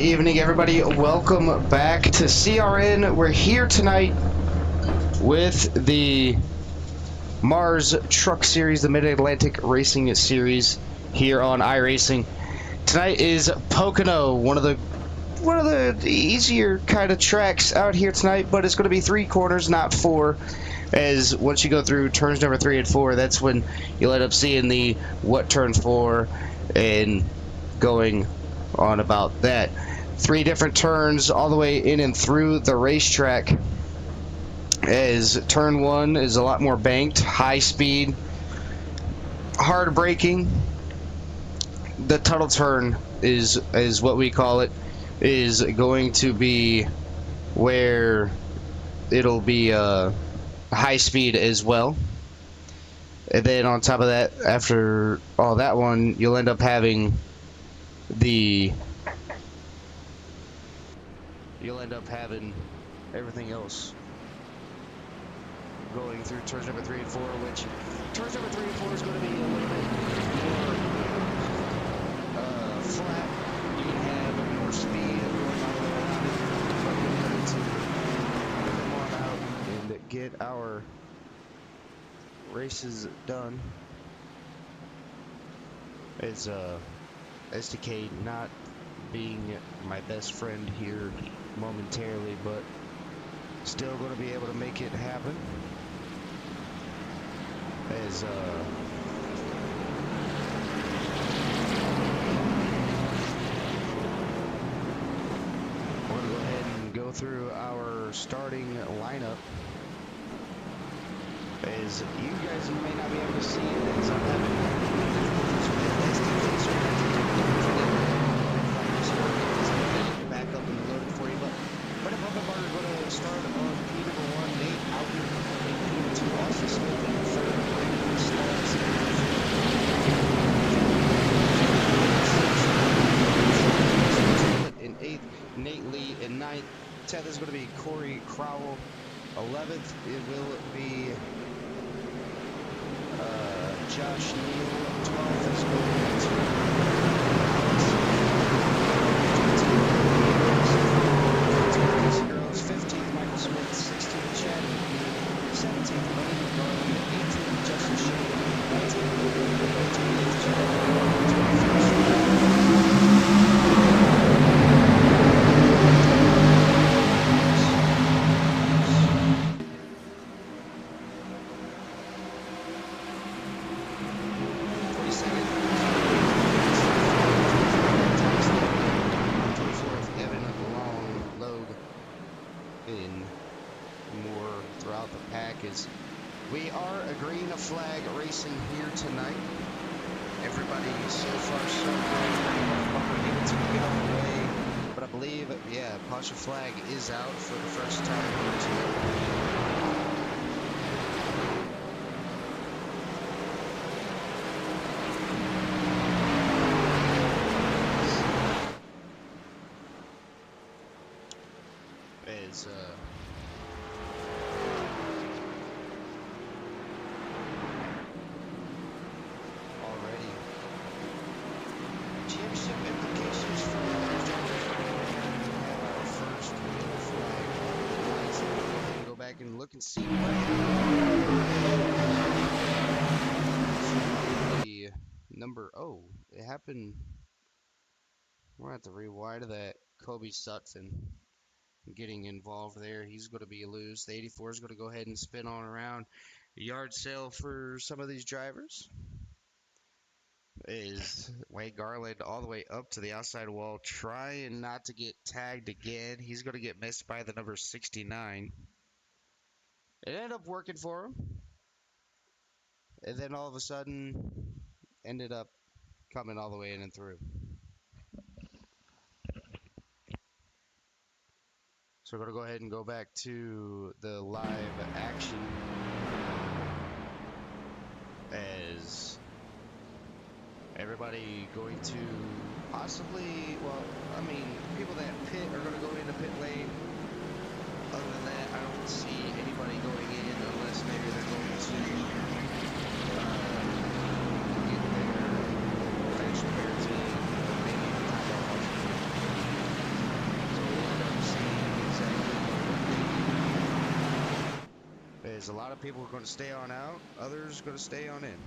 evening, everybody. Welcome back to CRN. We're here tonight with the Mars Truck Series, the Mid-Atlantic Racing Series here on iRacing. Tonight is Pocono, one of the easier kind of tracks out here tonight, but it's going to be 3 corners, not 4. As once you go through turns number 3 and 4, that's when you'll end up seeing the what turn 4 and going on about that. 3 different turns all the way in and through the racetrack, as turn 1 is a lot more banked, high speed, hard braking. The tunnel turn is what we call it, is going to be where it'll be high speed as well. And then on top of that, after all that one, you'll end up having everything else going through turns number 3 and 4, which turns number 3 and 4 is going to be a little bit more flat. You can have more speed going all the way around it, but we're going to come on out and get our races done. As SDK not being my best friend here momentarily, but still going to be able to make it happen. As we're going to go ahead and go through our starting lineup. As you guys may not be able to see it, as I'm having back up and loaded for you, but Brennan Buckenbarger is going to start on P number 1, Nate out here in P number 2, Austin Smith in third, Brandon Stubbs in 8th, Nate Lee in 9th, 10th is going to be Corey Crowell, 11th it will be Josh Neal, 12th is going to Girls, 15th Michael Smith, 16th Chad McGee, 17th Buddy McGarland, 18th Justin Shea, 19th 20th Chad We are agreeing a flag racing here tonight. Everybody so far so good. Able to get on the way, but I believe, yeah, Pasha flag is out for the first time here tonight. And look and see what the number. Oh, it happened. We're going to have to rewind that. Kobe Sutphin getting involved there. He's going to be loose. The 84 is going to go ahead and spin on around. Yard sale for some of these drivers is Wade Garland all the way up to the outside wall, trying not to get tagged again. He's going to get missed by the number 69. It ended up working for him, and then all of a sudden ended up coming all the way in and through. So we're going to go ahead and go back to the live action, as everybody going to possibly, well, I mean, people that pit are going to go into pit lane. Other than that, I don't see anybody going in unless maybe they're going to get their finish parity, maybe is a lot of people are going to stay on out, others are going to stay on in.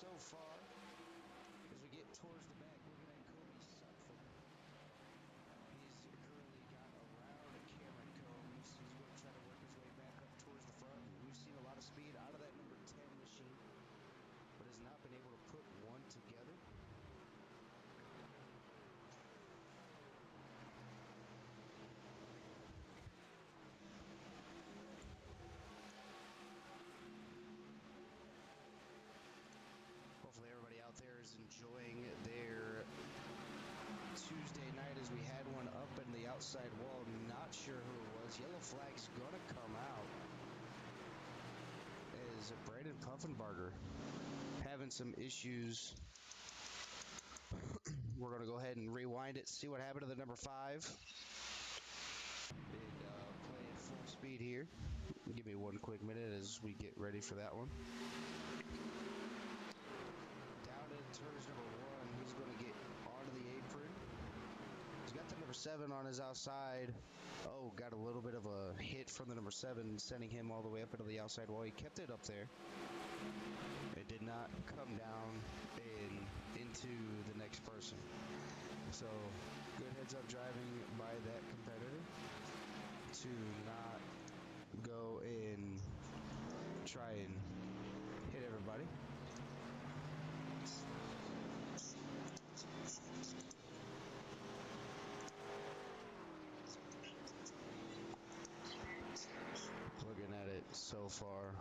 so far. As we get towards the back, looking at Kobe Sutphin. He's currently got around Cameron Combs. He's going to try to work his way back up towards the front. We've seen a lot of speed out of that number 10 machine, but has not been able to put one together. Hopefully everybody out there is enjoying their Tuesday night, as we had one up in the outside wall. Not sure who it was. Yellow flag's gonna come out as Brandon Puffenbarger having some issues. We're gonna go ahead and rewind it, see what happened to the number 5. And play at full speed here. Give me one quick minute as we get ready for that one. Down in turns number 1, he's going to get onto the apron. He's got the number 7 on his outside. Oh, got a little bit of a hit from the number 7, sending him all the way up into the outside wall. He kept it up there. It did not come down and into the next person. So, good heads-up driving by that competitor to not go and try and hit everybody. Looking at it so far.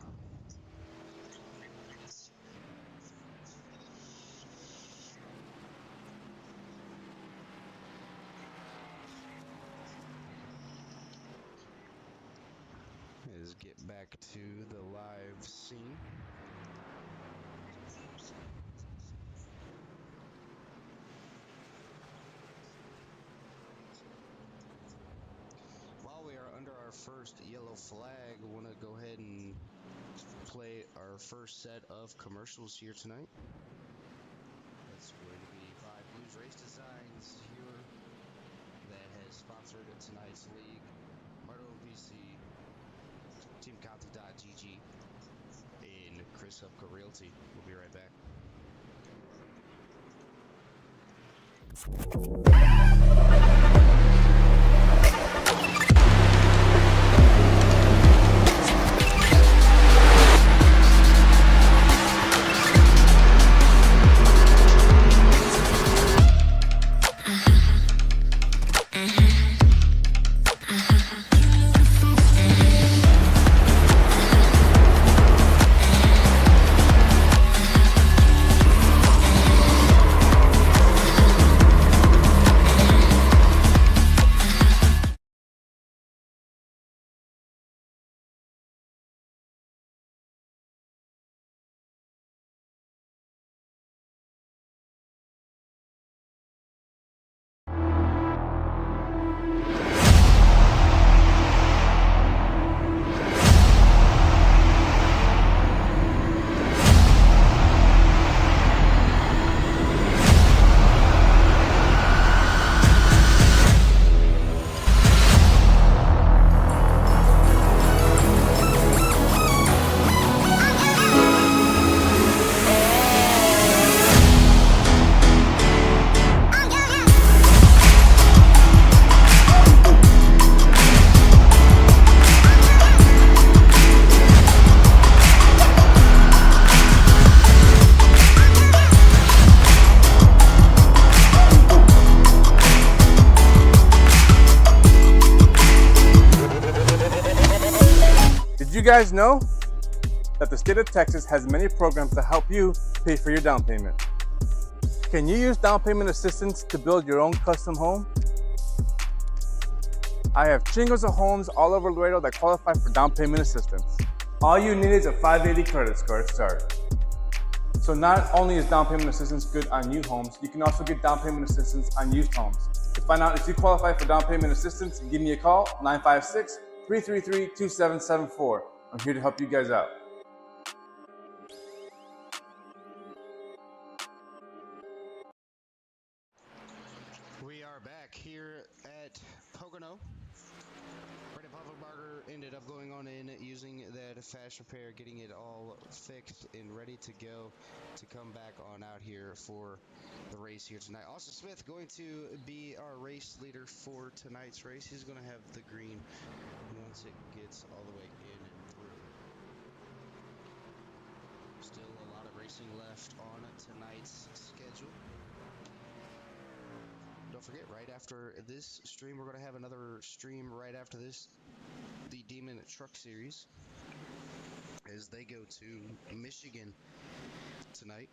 Is get back to the live scene. While we are under our first yellow flag, we want to go ahead and play our first set of commercials here tonight. That's going to be by Blues Race Designs here, that has sponsored tonight's league. Marto PC, Team Conti.gg, and Chris Hupka Realty. We'll be right back. Did you guys know that the state of Texas has many programs to help you pay for your down payment? Can you use down payment assistance to build your own custom home? I have chingos of homes all over Laredo that qualify for down payment assistance. All you need is a 580 credit score to start. So not only is down payment assistance good on new homes, you can also get down payment assistance on used homes. To find out if you qualify for down payment assistance, give me a call, 956-333-2774. I'm here to help you guys out. We are back here at Pocono. Brandon Puffenbarger ended up going going on in, using that fast repair, getting it all fixed and ready to go to come back on out here for the race here tonight. Austin Smith going to be our race leader for tonight's race. He's going to have the green once it gets all the way in and through. Still a lot of racing left on tonight's schedule. Don't forget, right after this stream, we're going to have another stream right after this, the Demon Truck Series, as they go to Michigan tonight.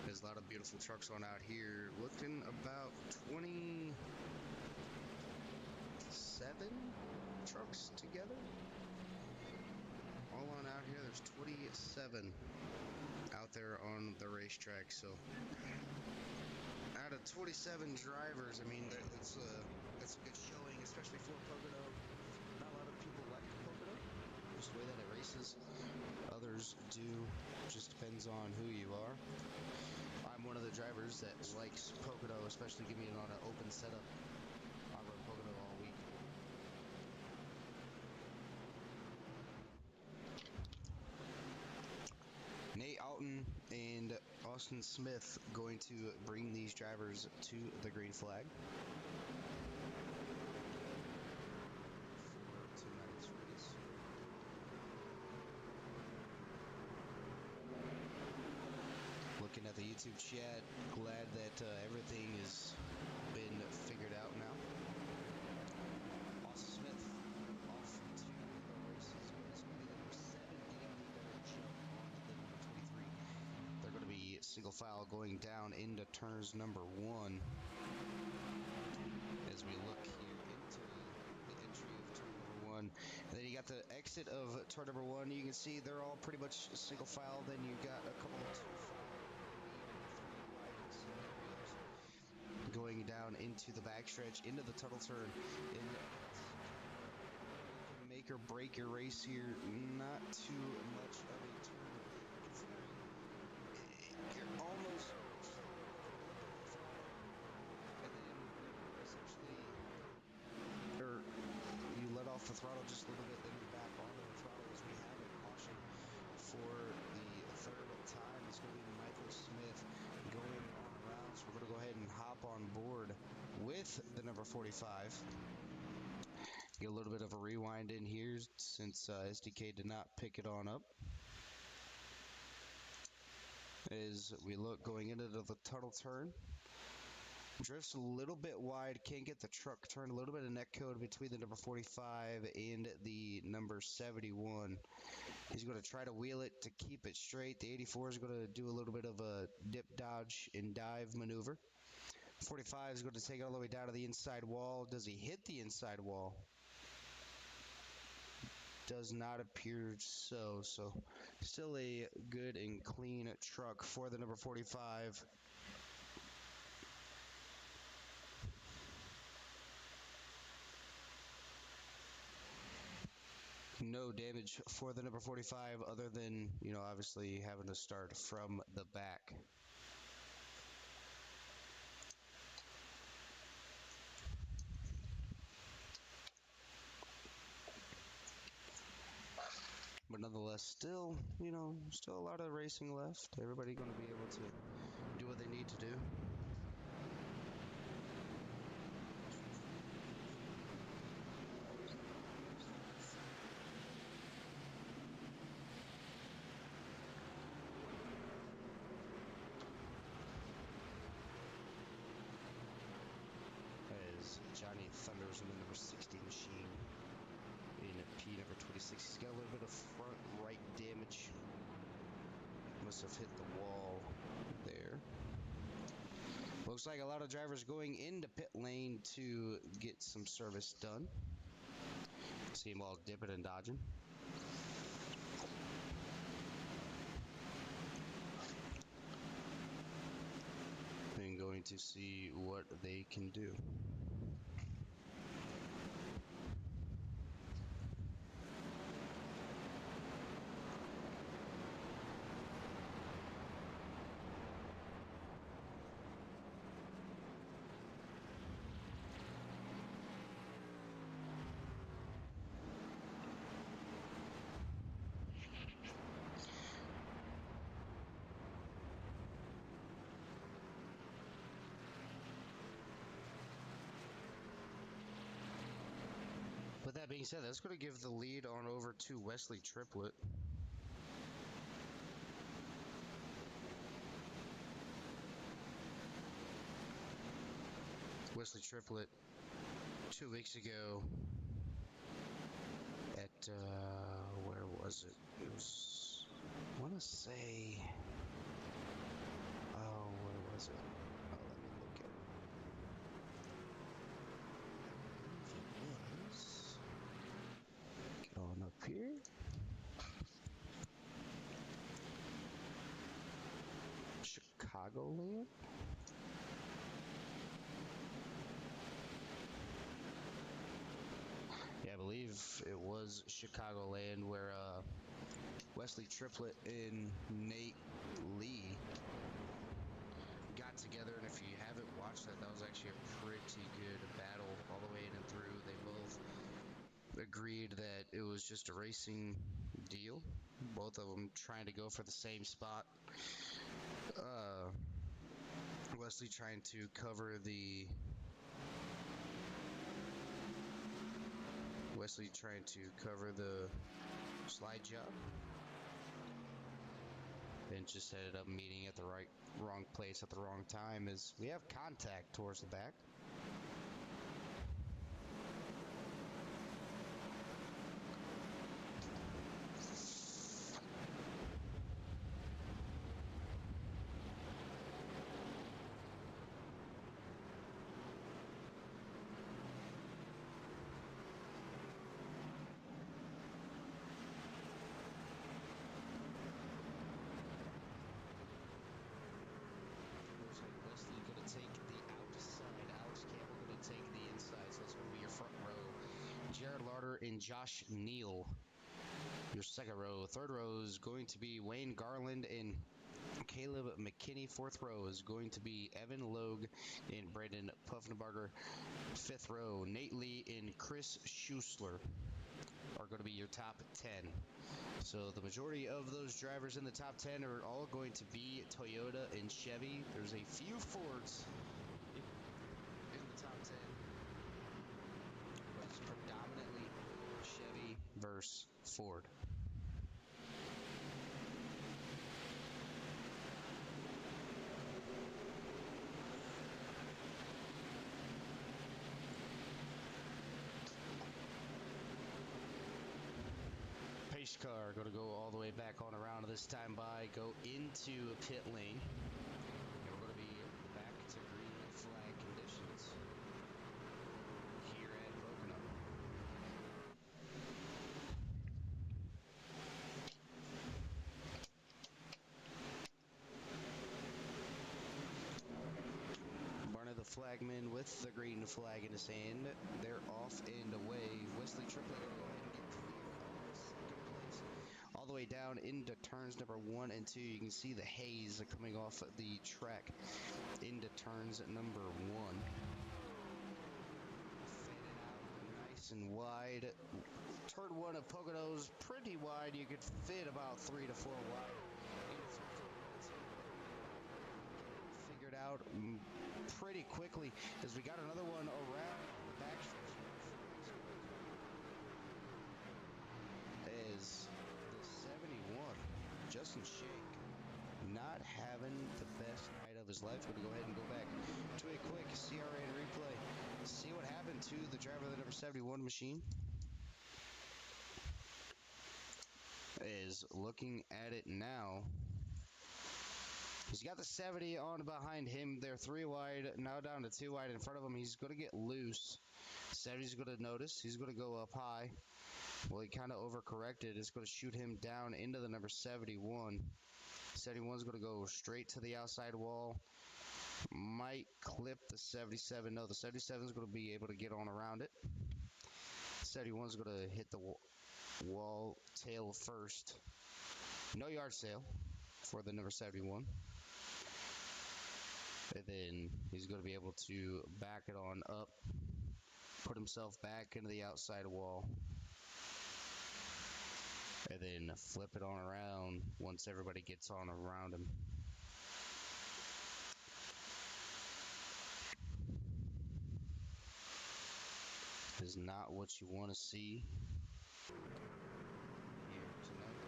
There's a lot of beautiful trucks on out here, looking about 27 trucks together. All on out here, there's 27 out there on the racetrack. So out of 27 drivers, I mean, that's a good showing, especially for Pocono. Not a lot of people like Pocono, just the way that it races. Others do, just depends on who you are. I'm one of the drivers that likes Pocono, especially giving it on an open setup. I run Pocono all week. Nate Alton and Austin Smith going to bring these drivers to the green flag for tonight's race. Looking at the YouTube chat, glad that everything has been figured out now. Austin Smith off to the races. It's going to be the number 7 and the jump on the number 23. They're going to be single file going down into turns number 1. As we look here into the entry of turn number 1. And then you got the exit of turn number 1. You can see they're all pretty much single file. Then you got a couple of 2 file. Going down into the backstretch, into the tunnel turn. And make or break your race here. Not too much of a turn. You're almost. And then essentially, or you let off the throttle just a little bit, then you're back onto the throttle as we have a caution for the third time. It's going to be Michael Smith going on around. So we're going to go ahead and hop on board with the number 45. Get a little bit of a rewind in here since SDK did not pick it on up. As we look going into the tunnel turn. Drifts a little bit wide, can't get the truck turned. A little bit of neck code between the number 45 and the number 71. He's going to try to wheel it to keep it straight. The 84 is going to do a little bit of a dip, dodge, and dive maneuver. 45 is going to take it all the way down to the inside wall. Does he hit the inside wall? Does not appear so. So still a good and clean truck for the number 45. No damage for the number 45 other than, you know, obviously having to start from the back. But nonetheless, still, you know, still a lot of racing left. Everybody going to be able to do what they need to do. As Johnny thunders in the number 60 machine in P number 26. He's got a little bit of front right damage. Must have hit the wall there. Looks like a lot of drivers going into pit lane to get some service done. See them all dipping and dodging. And going to see what they can do. being said, that's going to give the lead on over to Wesley Triplett. Wesley Triplett 2 weeks ago at, where was it? It was, I want to say, oh, where was it? Oh, let me look at it. It was, get on up here. Chicagoland? Yeah, I believe it was Chicagoland where Wesley Triplett and Nate Lee got together, and if you haven't watched that, that was actually a pretty good battle all the way in and through. They both agreed that it was just a racing deal, both of them trying to go for the same spot. Wesley trying to cover the slide job, and just ended up meeting at the wrong place at the wrong time as we have contact towards the back. Wesley going to take the outside. Alex Campbell going to take the inside. So that's going to be your front row. Jared Larder and Josh Neal, your second row. Third row is going to be Wayne Garland and Caleb McKinney. Fourth row is going to be Evan Logue and Brandon Puffenbarger. Fifth row, Nate Lee and Chris Schussler are going to be your top 10. So the majority of those drivers in the top 10 are all going to be Toyota and Chevy. There's a few Fords in the top 10, but it's predominantly Chevy versus Ford. Pace car going to go all the way back on around this time go into pit lane. And we're going to be back to green flag conditions here at Pocono. Barney the flagman with the green flag in his hand. They're off and away. Wesley Triplett going to go ahead and get all the way down into turns number 1 and 2. You can see the haze coming off the track into turns number 1. Faded out nice and wide. Turn 1 of Pocono's pretty wide. You could fit about 3 to 4 wide. Figured out pretty quickly as we got another one around the backstretch. Is 71, Justin Shake, not having the best night of his life. Going to go ahead and go back to a quick CRN replay. See what happened to the driver of the number 71 machine. Is looking at it now. He's got the 70 on behind him. They're 3 wide, now down to 2 wide in front of him. He's going to get loose. 70's going to notice. He's going to go up high. Well, he kind of overcorrected. It's going to shoot him down into the number 71. 71's going to go straight to the outside wall. Might clip the 77. No, the 77's going to be able to get on around it. 71's going to hit the wall tail first. No yard sale for the number 71. And then he's going to be able to back it on up, put himself back into the outside wall, and then flip it on around once everybody gets on around him. is not what you want to see here tonight,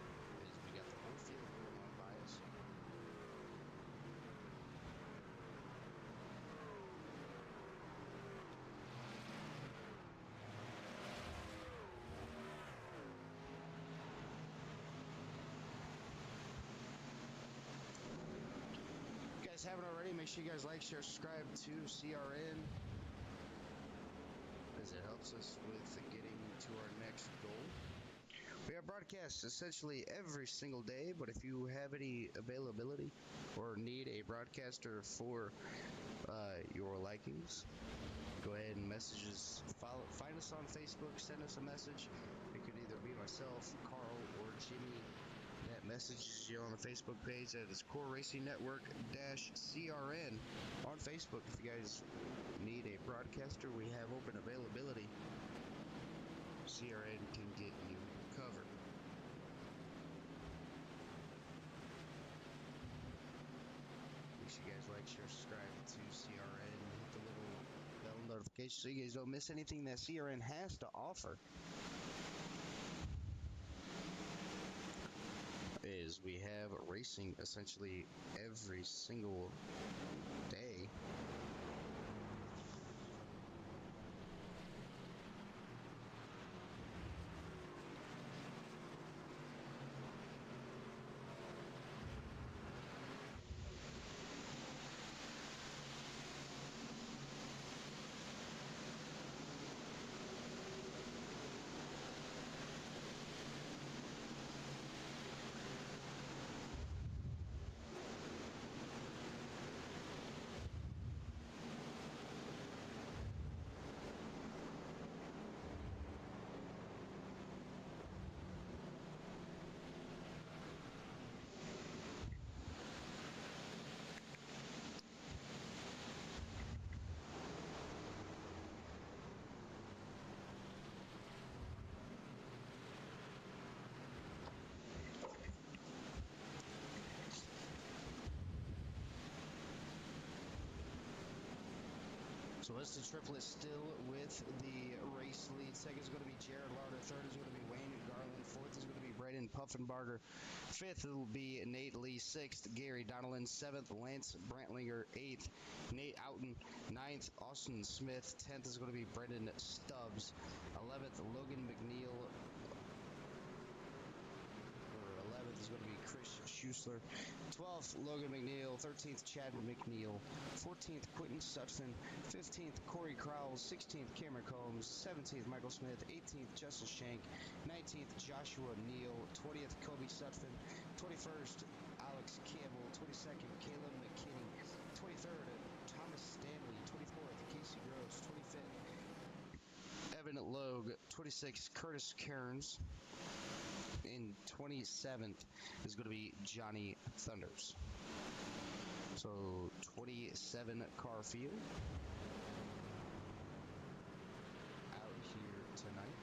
as we got the whole field going on by us. If you guys haven't already, make sure you guys like, share, subscribe to CRN, as it helps us with getting to our next goal. We have broadcasts essentially every single day, but if you have any availability or need a broadcaster for your likings, go ahead and message us. Find us on Facebook, send us a message. It could either be myself, Carl, or Jimmy that messages you on the Facebook page. That is Core Racing Network -CRN on Facebook. If you guys need a broadcaster, we have open availability. CRN can get you covered. Make sure you guys like, share, subscribe to CRN, hit the little bell notification so you guys don't miss anything that CRN has to offer. Is we have racing essentially every single day. So it's the triplet still with the race lead. Second is going to be Jared Lauder. Third is going to be Wayne Garland. Fourth is going to be Braden Puffenbarger. Fifth will be Nate Lee. Sixth, Gary Donnellan. Seventh, Lance Brantlinger. Eighth, Nate Outen. Ninth, Austin Smith. 10th is going to be Brendan Stubbs. 11th, Logan McNeil. 11th is going to be Chris Schuessler. 12th, Logan McNeil. 13th, Chad McNeil. 14th, Quentin Sutphin. 15th, Corey Crowell. 16th, Cameron Combs. 17th, Michael Smith. 18th, Justin Shank. 19th, Joshua Neal. 20th, Kobe Sutphin. 21st, Alex Campbell. 22nd, Caleb McKinney. 23rd, Thomas Stanley. 24th, Casey Gross. 25th, Evan Logue. 26th, Curtis Cairns. In 27th is going to be Johnny Thunders. So 27 car field out here tonight.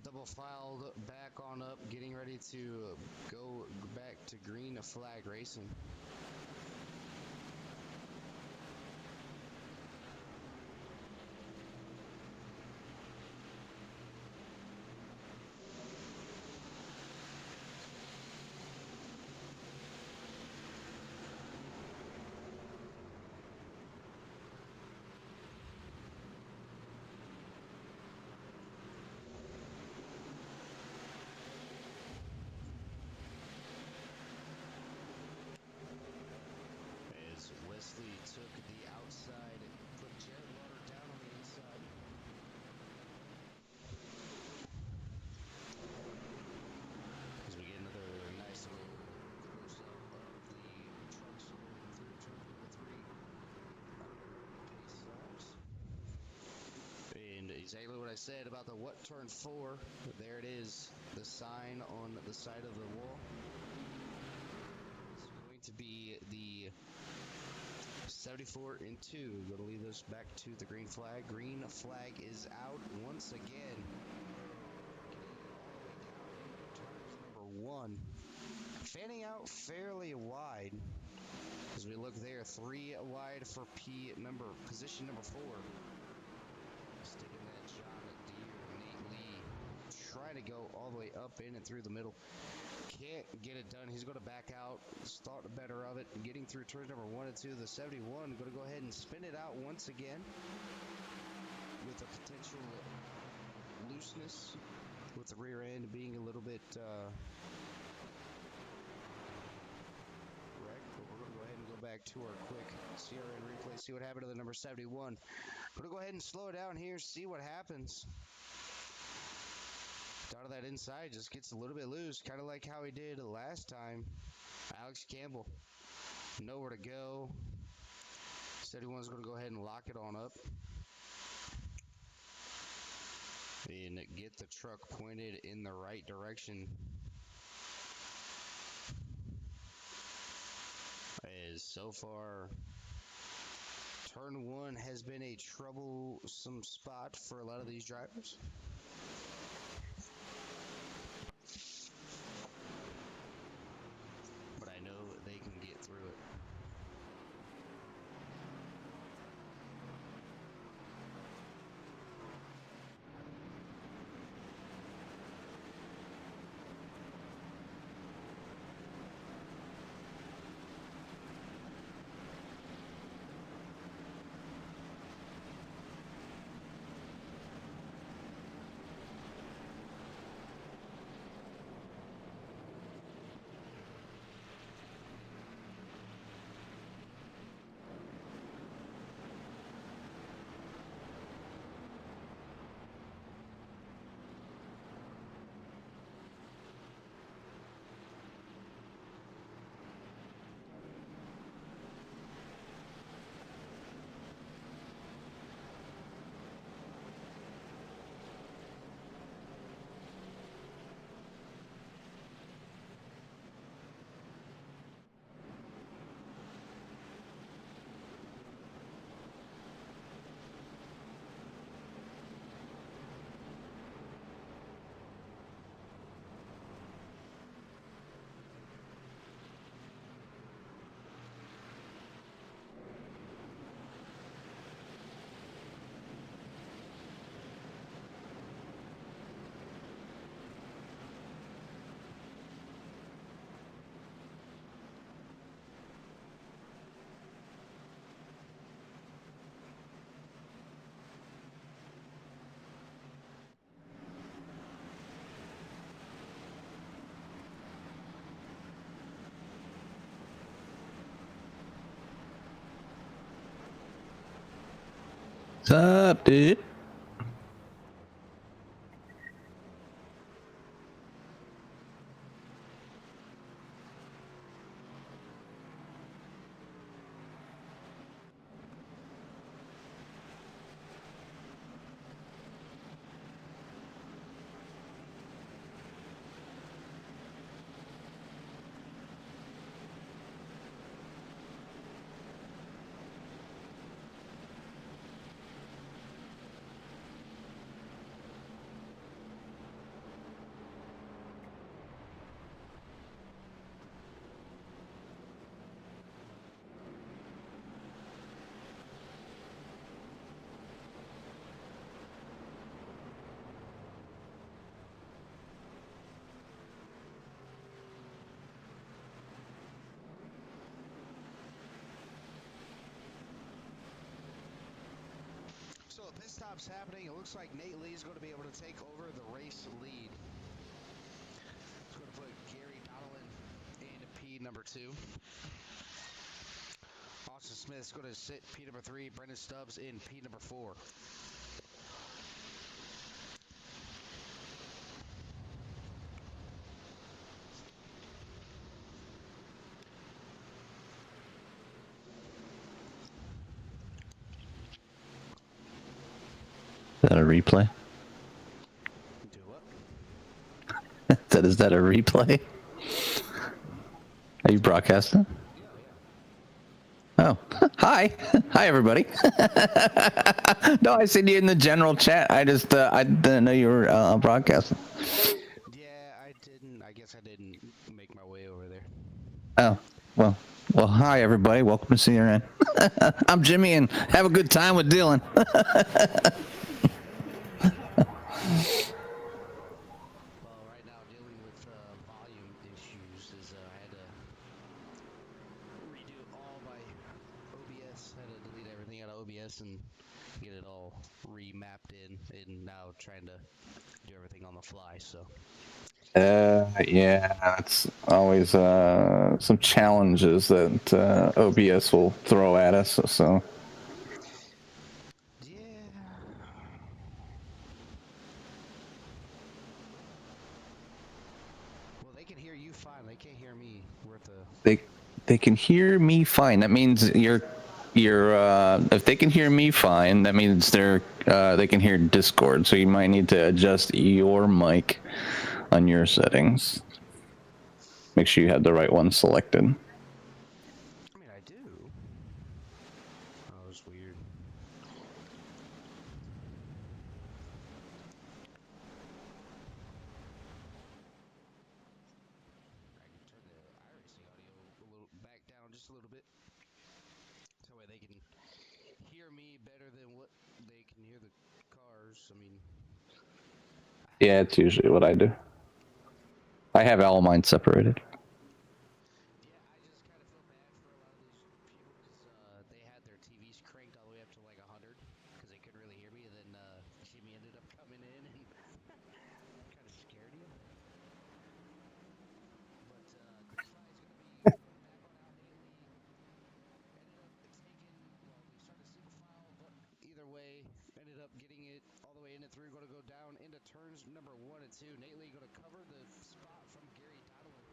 Double filed back on up, getting ready to go back to green flag racing. Wesley took the outside, put Jared Lauder down on the inside. As we get another nice little close up of the trucks going through turn number 3. Pace laps. And exactly what I said about the what turn 4. There it is, the sign on the side of the wall. It's going to be the 74 and 2. Going to lead us back to the green flag. Green flag is out once again. Number 1. Fanning out fairly wide. As we look there, 3 wide for position number 4. Sticking that John Deere, Nate Lee, trying to go all the way up in and through the middle. Can't get it done. He's going to back out. He's thought better of it. Getting through turns number 1 and 2. The 71 going to go ahead and spin it out once again with a potential looseness with the rear end being a little bit wrecked. But we're going to go ahead and go back to our quick CRN replay, see what happened to the number 71. Going to go ahead and slow it down here, see what happens. Out of that inside, just gets a little bit loose, kind of like how he did last time. Alex Campbell, nowhere to go. 71's going to go ahead and lock it on up and get the truck pointed in the right direction. As so far, turn 1 has been a troublesome spot for a lot of these drivers. But I know they can get through it. What's up, dude? So a pit stop's happening. It looks like Nate Lee is going to be able to take over the race lead. It's going to put Gary Donnellan in P number 2. Austin Smith's going to sit P number 3. Brendan Stubbs in P number 4. Is that a replay? Do what? Is that a replay? Are you broadcasting? Yeah. Oh, hi. Hi, everybody. No, I seen you in the general chat. I just, I didn't know you were broadcasting. Yeah, I didn't. I guess I didn't make my way over there. Oh, well, hi, everybody. Welcome to CRN. I'm Jimmy, and have a good time with Dylan. Well, right now dealing with volume issues is I had to redo all my OBS. Had to delete everything out of OBS and get it all remapped in, and now trying to do everything on the fly. So Yeah, that's always some challenges that OBS will throw at us. So, yeah. Well, they can hear you fine. They can't hear me. We're at the. they can hear me fine. That means if they can hear me fine, that means they can hear Discord. So you might need to adjust your mic on your settings. Make sure you have the right one selected. I mean, I do. Oh, it's weird. I can turn the iRacing audio a little back down just a little bit, so way they can hear me better than what they can hear the cars. I mean, Yeah, it's usually what I do. I have all mine separated. yeah, I just kind of feel bad for a lot of those people because they had their TVs cranked all the way up to like 100 because they couldn't really hear me, and then Jimmy ended up coming in and kind of scared you. But Qualify is going to be back on out. Nate Lee ended up taking, well, they started single file, but either way, ended up getting it all the way in and through. Going to go down into turns number 1 and 2. Nate Lee going to cover the spot from Gary Donnellan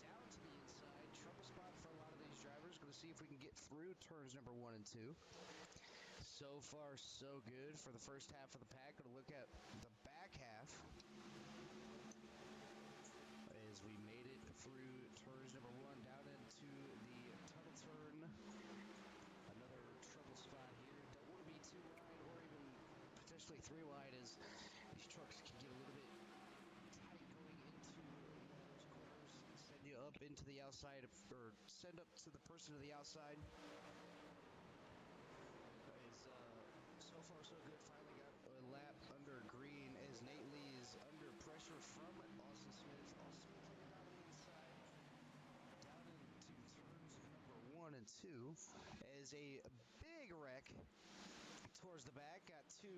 down to the inside. Trouble spot for a lot of these drivers. Going to see if we can get through turns number 1 and 2. So far, so good for the first half of the pack. Going to look at the back half as we made it through turns number 1 down into the tunnel turn. Another trouble spot here. Don't want to be too wide or even potentially 3 wide as these trucks can get a little bit tight going into one of those corners. Send you up into the outside or send up to the person to the outside. Is so far so good. Finally got a lap under green as Nate Lee is under pressure from Austin Smith. Austin Smith looking down to the inside, down into turns number 1 and 2 as a big wreck towards the back. Got 2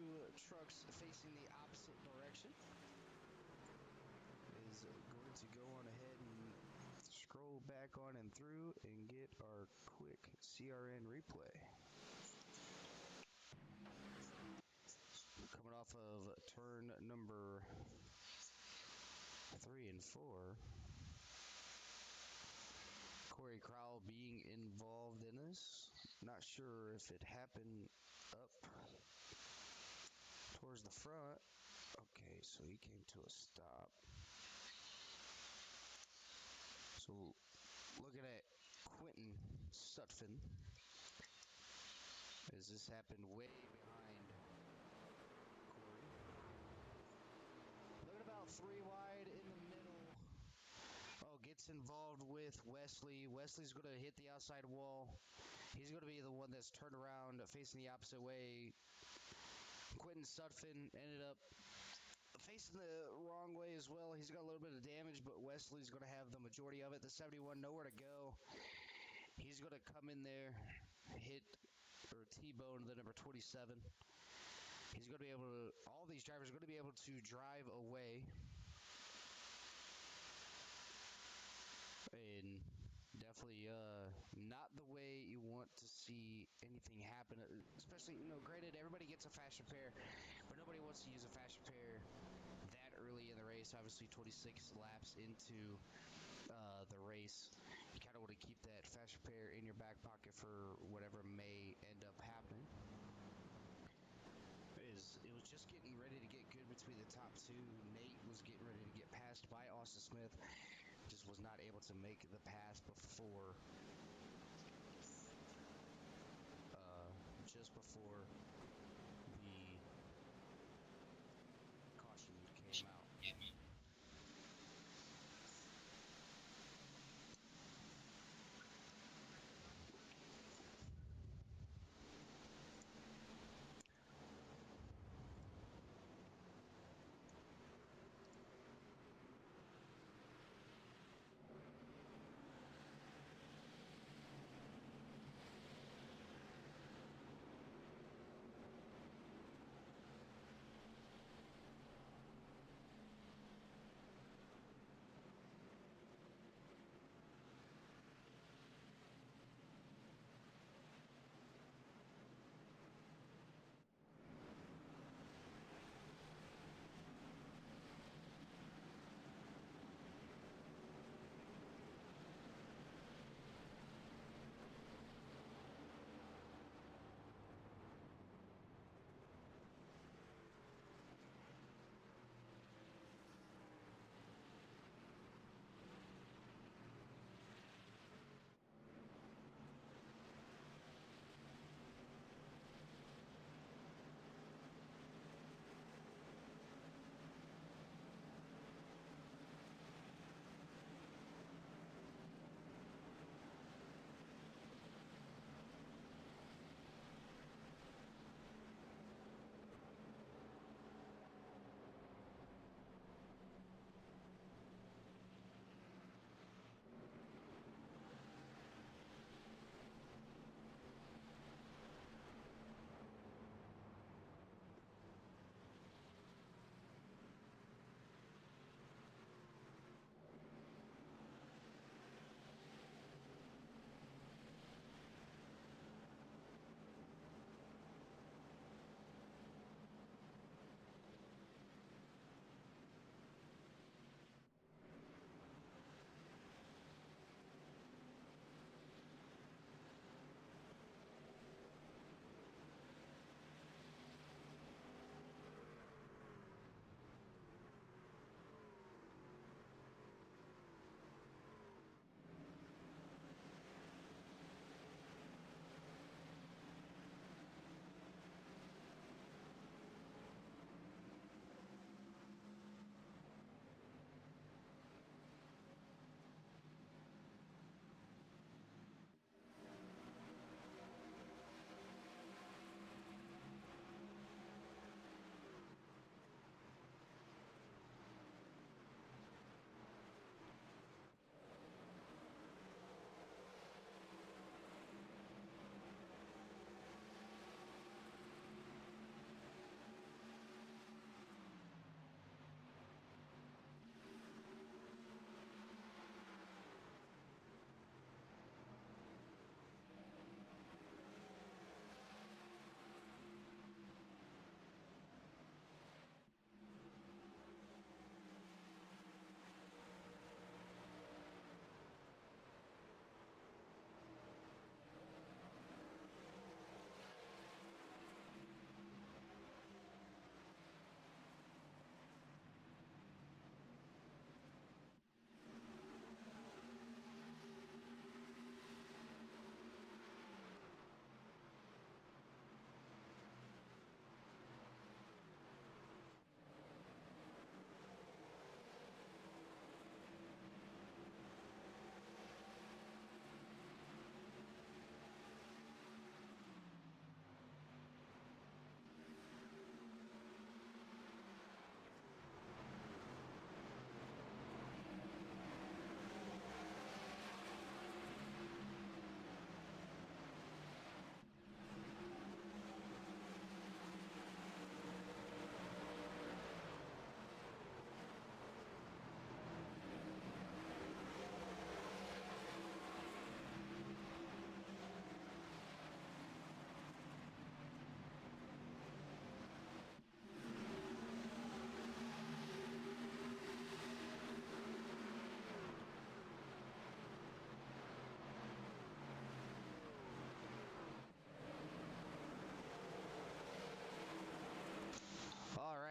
trucks facing the opposite direction. Is going to go on ahead and scroll back on and through and get our quick CRN replay. Coming off of turn number 3 and 4. Corey Crowell being involved in this. Not sure if it happened up towards the front. Okay, so he came to a stop. So looking at Quentin Sutphin, as this happened way behind Corey. Looking about 3 wide in the middle. Oh, gets involved with Wesley. Wesley's going to hit the outside wall. He's going to be the one that's turned around facing the opposite way. Quentin Sutphin ended up facing the wrong way as well. He's got a little bit of damage, but Wesley's going to have the majority of it. The 71, nowhere to go. He's going to come in there, hit or T-bone the number 27. He's going to be able to, all these drivers are going to be able to drive away. And definitely not the way you want to see anything happen. Especially, granted, everybody gets a fast repair, but nobody wants to use a fast repair that early in the race. Obviously, 26 laps into the race. You kind of want to keep that fast repair in your back pocket for whatever may end up happening. It was just getting ready to get good between the top 2. Nate was getting ready to get passed by Austin Smith. Just was not able to make the pass before just before the caution came out.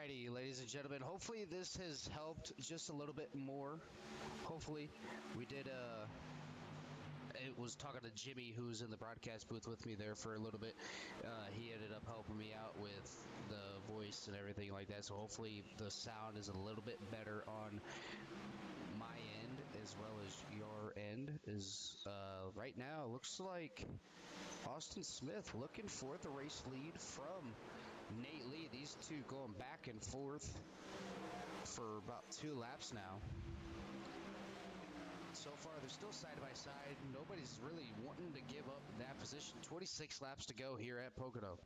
Alrighty, ladies and gentlemen. Hopefully this has helped just a little bit more. Hopefully we did was talking to Jimmy, who's in the broadcast booth with me there for a little bit. He ended up helping me out with the voice and everything like that. So hopefully the sound is a little bit better on my end as well as your end. Is right now it looks like Austin Smith looking for the race lead from Nate Lee. These two going back and forth for about 2 laps now. So far, they're still side by side. Nobody's really wanting to give up that position. 26 laps to go here at Pocono.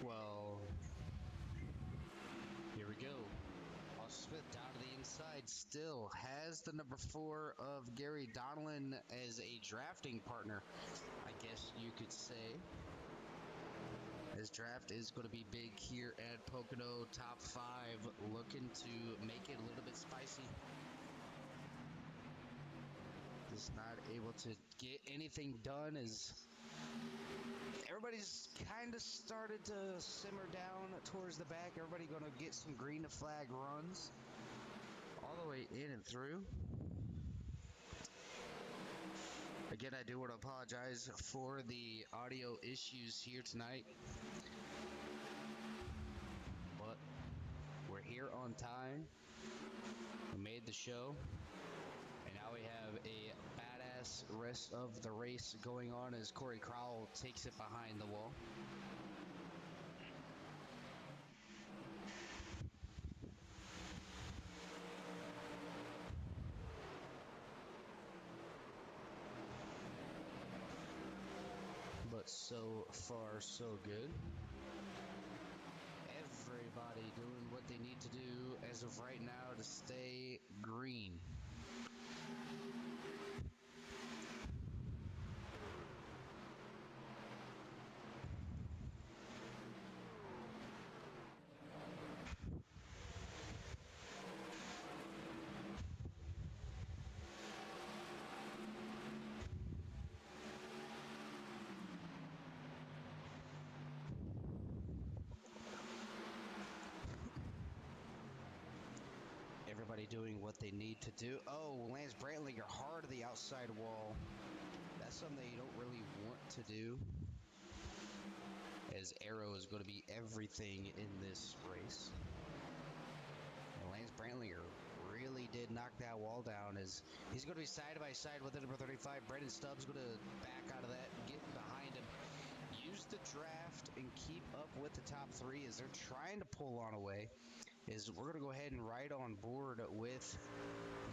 Well, here we go. Austin Smith down to the inside, still has the number 4 of Gary Donlin as a drafting partner, I guess you could say. His draft is going to be big here at Pocono. Top 5 looking to make it a little bit spicy. Just not able to get anything done as everybody's kind of started to simmer down towards the back. Everybody going to get some green to flag runs all the way in and through. Again, I do want to apologize for the audio issues here tonight, but we're here on time. We made the show. And now we have a badass rest of the race going on as Corey Crowell takes it behind the wall. But so far, so good. Everybody doing what they need to do as of right now to stay green. Everybody doing what they need to do. Oh, Lance Brantlinger hard to the outside wall. That's something that you don't really want to do, as Arrow is going to be everything in this race. And Lance Brantlinger really did knock that wall down, as he's going to be side by side with the number 35. Brendan Stubbs going to back out of that and get behind him. Use the draft and keep up with the top 3 as they're trying to pull on away. Is we're going to go ahead and ride on board with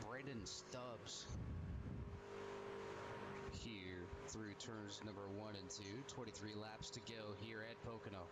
Brendan Stubbs here through turns number 1 and 2. 23 laps to go here at Pocono.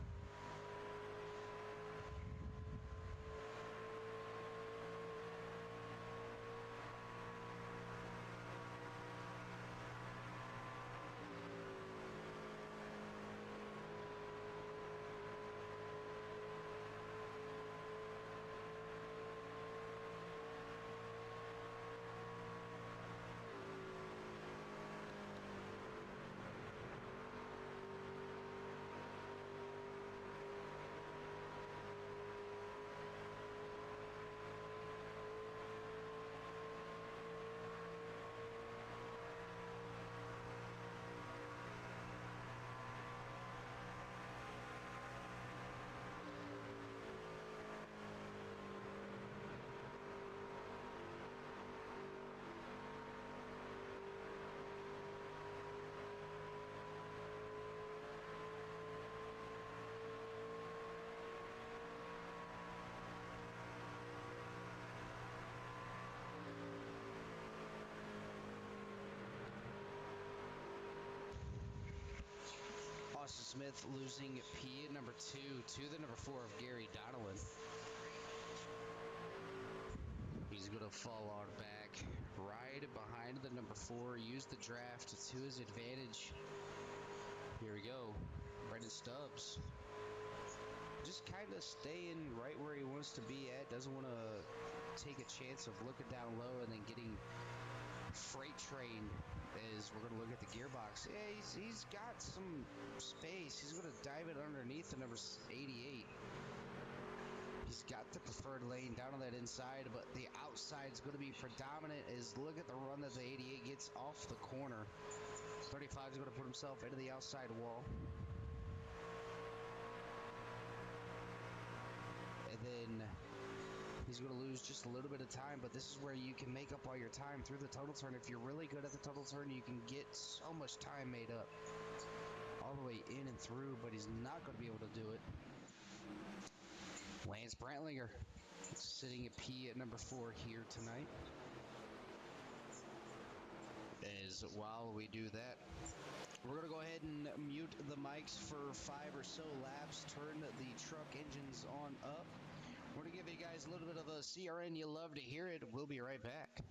Austin Smith losing P at number 2 to the number 4 of Gary Donlin. He's going to fall on back, ride behind the number 4, use the draft to his advantage Here we go. Brendan Stubbs. Just kind of staying right where he wants to be at. Doesn't want to take a chance of looking down low and then getting freight trained as we're going to look at the gearbox. Yeah, he's got some space. He's going to dive it underneath the number 88. He's got the preferred lane down on that inside, but the outside is going to be predominant. As look at the run that the 88 gets off the corner. 35 is going to put himself into the outside wall. And then he's going to lose just a little bit of time, but this is where you can make up all your time through the total turn. If you're really good at the total turn, you can get so much time made up all the way in and through, but he's not going to be able to do it. Lance Brantlinger sitting at P at number 4 here tonight. As while we do that, we're going to go ahead and mute the mics for 5 or so laps, turn the truck engines on up. We're going to give you guys a little bit of a CRN. You love to hear it. We'll be right back.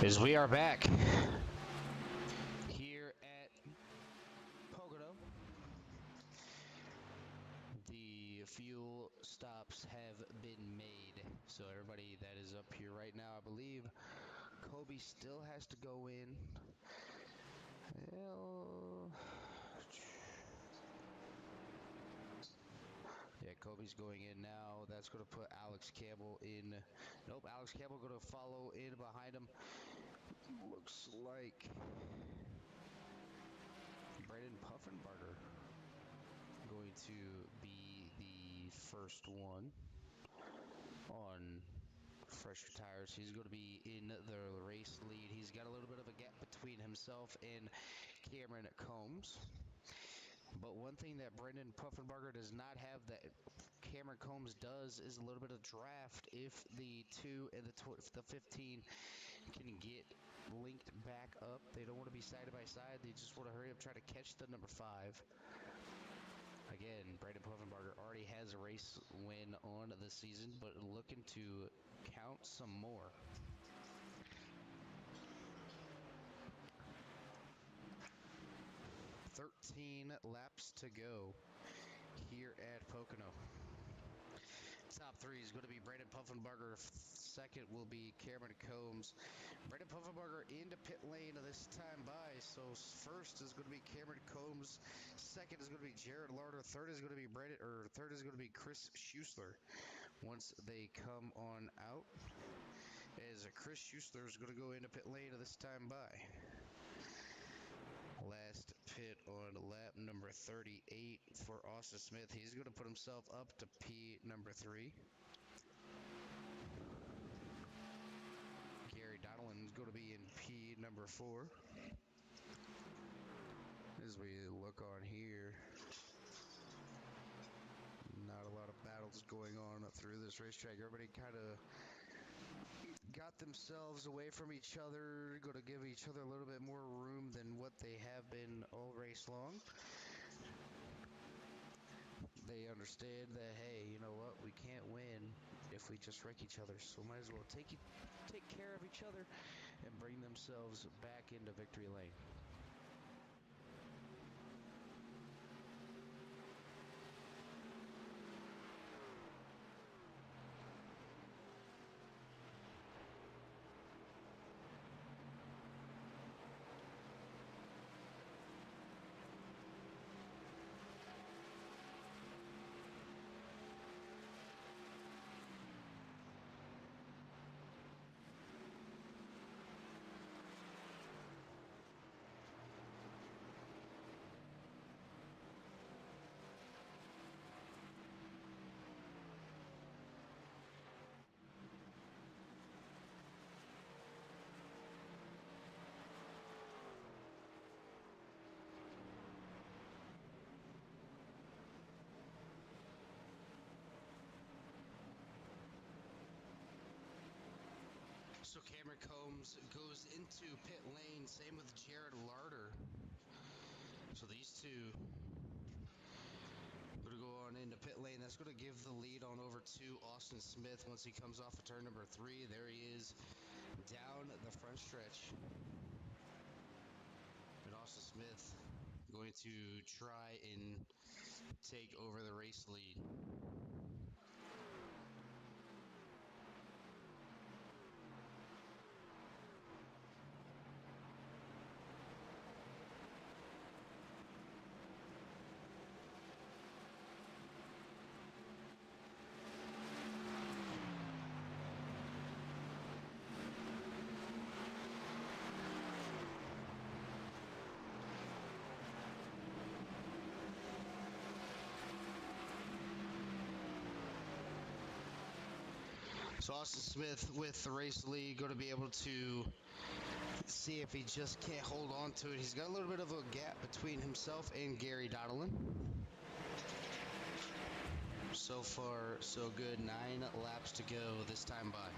As we are back here at Pocono. The fuel stops have been made. So everybody that is up here right now, I believe Kobe still has to go in. Well, yeah, Kobe's going in now. That's going to put Alex Campbell in. Nope, Alex Campbell going to follow in behind him. Looks like Brandon Puffenbarger going to be the first one on fresher tires. He's going to be in the race lead. He's got a little bit of a gap between himself and Cameron Combs. But one thing that Brendan Puffenbarger does not have that Cameron Combs does is a little bit of draft. If the 2 and the 15 can get linked back up, they don't want to be side by side. They just want to hurry up, try to catch the number 5. Again, Brandon Puffenbarger already has a race win on the season, but looking to count some more. "13 laps to go here at Pocono." Top 3 is going to be Brandon Puffenbarger. Second will be Cameron Combs. Brandon Puffenbarger into pit lane this time by. So first is going to be Cameron Combs. Second is going to be Jared Larder. Third is going to be Chris Schuessler. Once they come on out, as Chris Schuessler is going to go into pit lane this time by. Last pit on lap number 38 for Austin Smith. He's going to put himself up to P number 3. Gary Donaldson is going to be in P number 4. As we look on here, not a lot of battles going on through this racetrack. Everybody kind of got themselves away from each other, going to give each other a little bit more room than what they have been all race long. They understand that, hey, you know what, we can't win if we just wreck each other, so might as well take care of each other and bring themselves back into victory lane. So Cameron Combs goes into pit lane, same with Jared Larder. So these two going to go on into pit lane. That's going to give the lead on over to Austin Smith once he comes off of turn number 3. There he is down the front stretch. And Austin Smith going to try and take over the race lead. So Austin Smith with the race lead, going to be able to see if he just can't hold on to it. He's got a little bit of a gap between himself and Gary Donaldson. So far, so good. 9 laps to go this time by.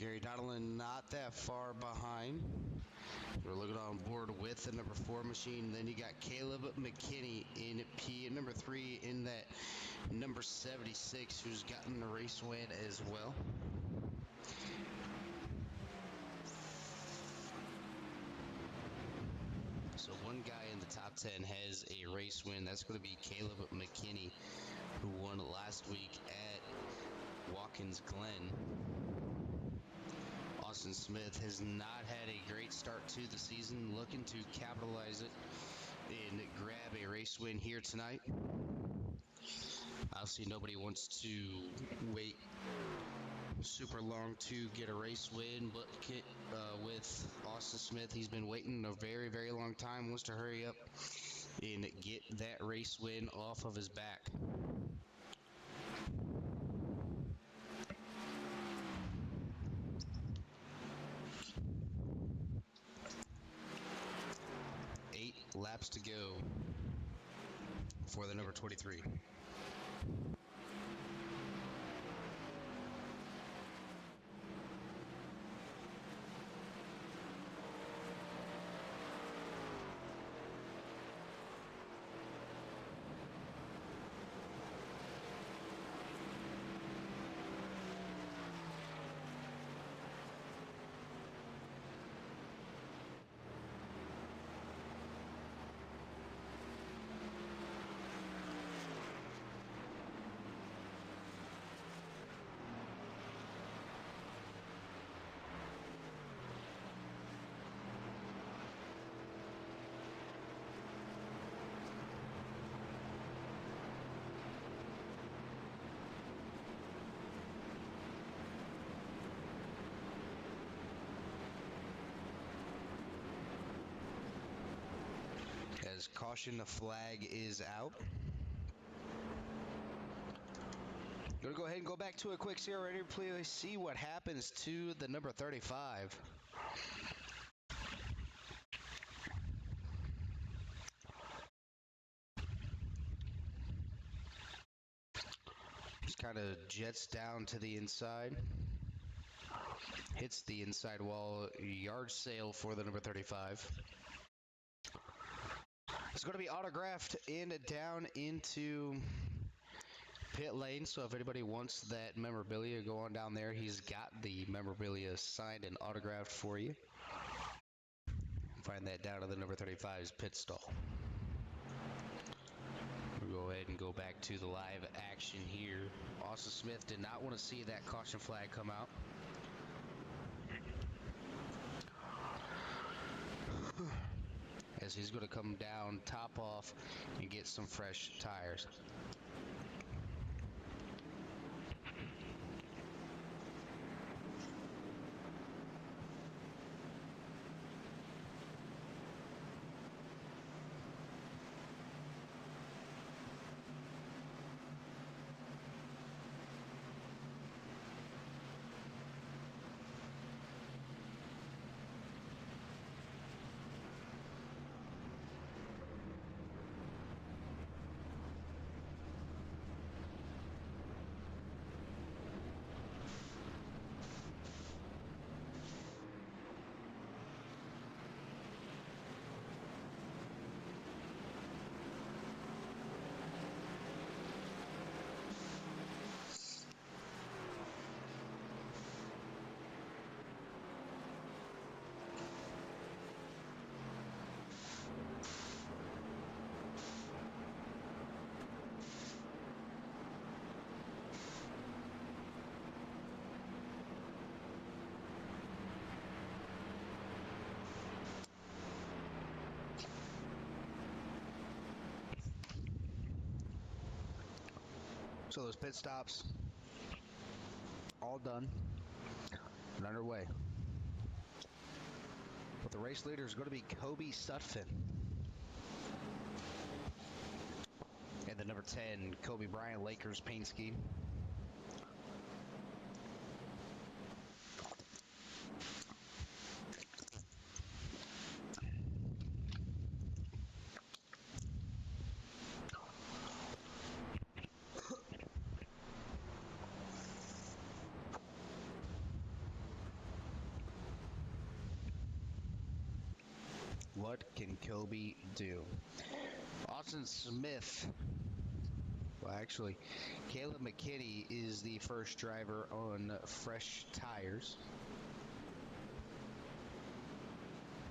Gary Donelon not that far behind. We're looking on board with the number 4 machine. Then you got Caleb McKinney in P, and number 3 in that number 76, who's gotten the race win as well. So one guy in the top 10 has a race win. That's going to be Caleb McKinney, who won last week at Watkins Glen. Austin Smith has not had a great start to the season, looking to capitalize it and grab a race win here tonight. Obviously, nobody wants to wait super long to get a race win, but with Austin Smith, he's been waiting a very, very long time, wants to hurry up and get that race win off of his back. Eight laps to go for the number 23. As caution, the flag is out. Gonna go ahead and go back to a quick CR radio replay. See what happens to the number 35. Just kind of jets down to the inside. Hits the inside wall. Yard sale for the number 35. It's going to be autographed and down into pit lane. So if anybody wants that memorabilia, go on down there. He's got the memorabilia signed and autographed for you. Find that down to the number 35's pit stall. We'll go ahead and go back to the live action here. Austin Smith did not want to see that caution flag come out. As he's going to come down, top off, and get some fresh tires. So those pit stops, all done and underway. But the race leader is going to be Kobe Sutphin. And the number 10, Kobe Bryant, Lakers paint scheme. what can Kobe do? Austin Smith. Well, actually, Caleb McKinney is the first driver on fresh tires.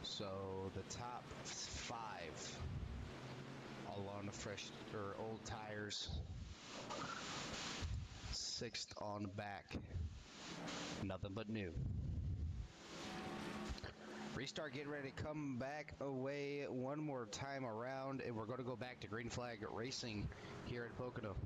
So the top 5 all on the fresh or old tires. 6th on back. Nothing but new. Restart getting ready to come back away one more time around, and we're going to go back to green flag racing here at Pocono.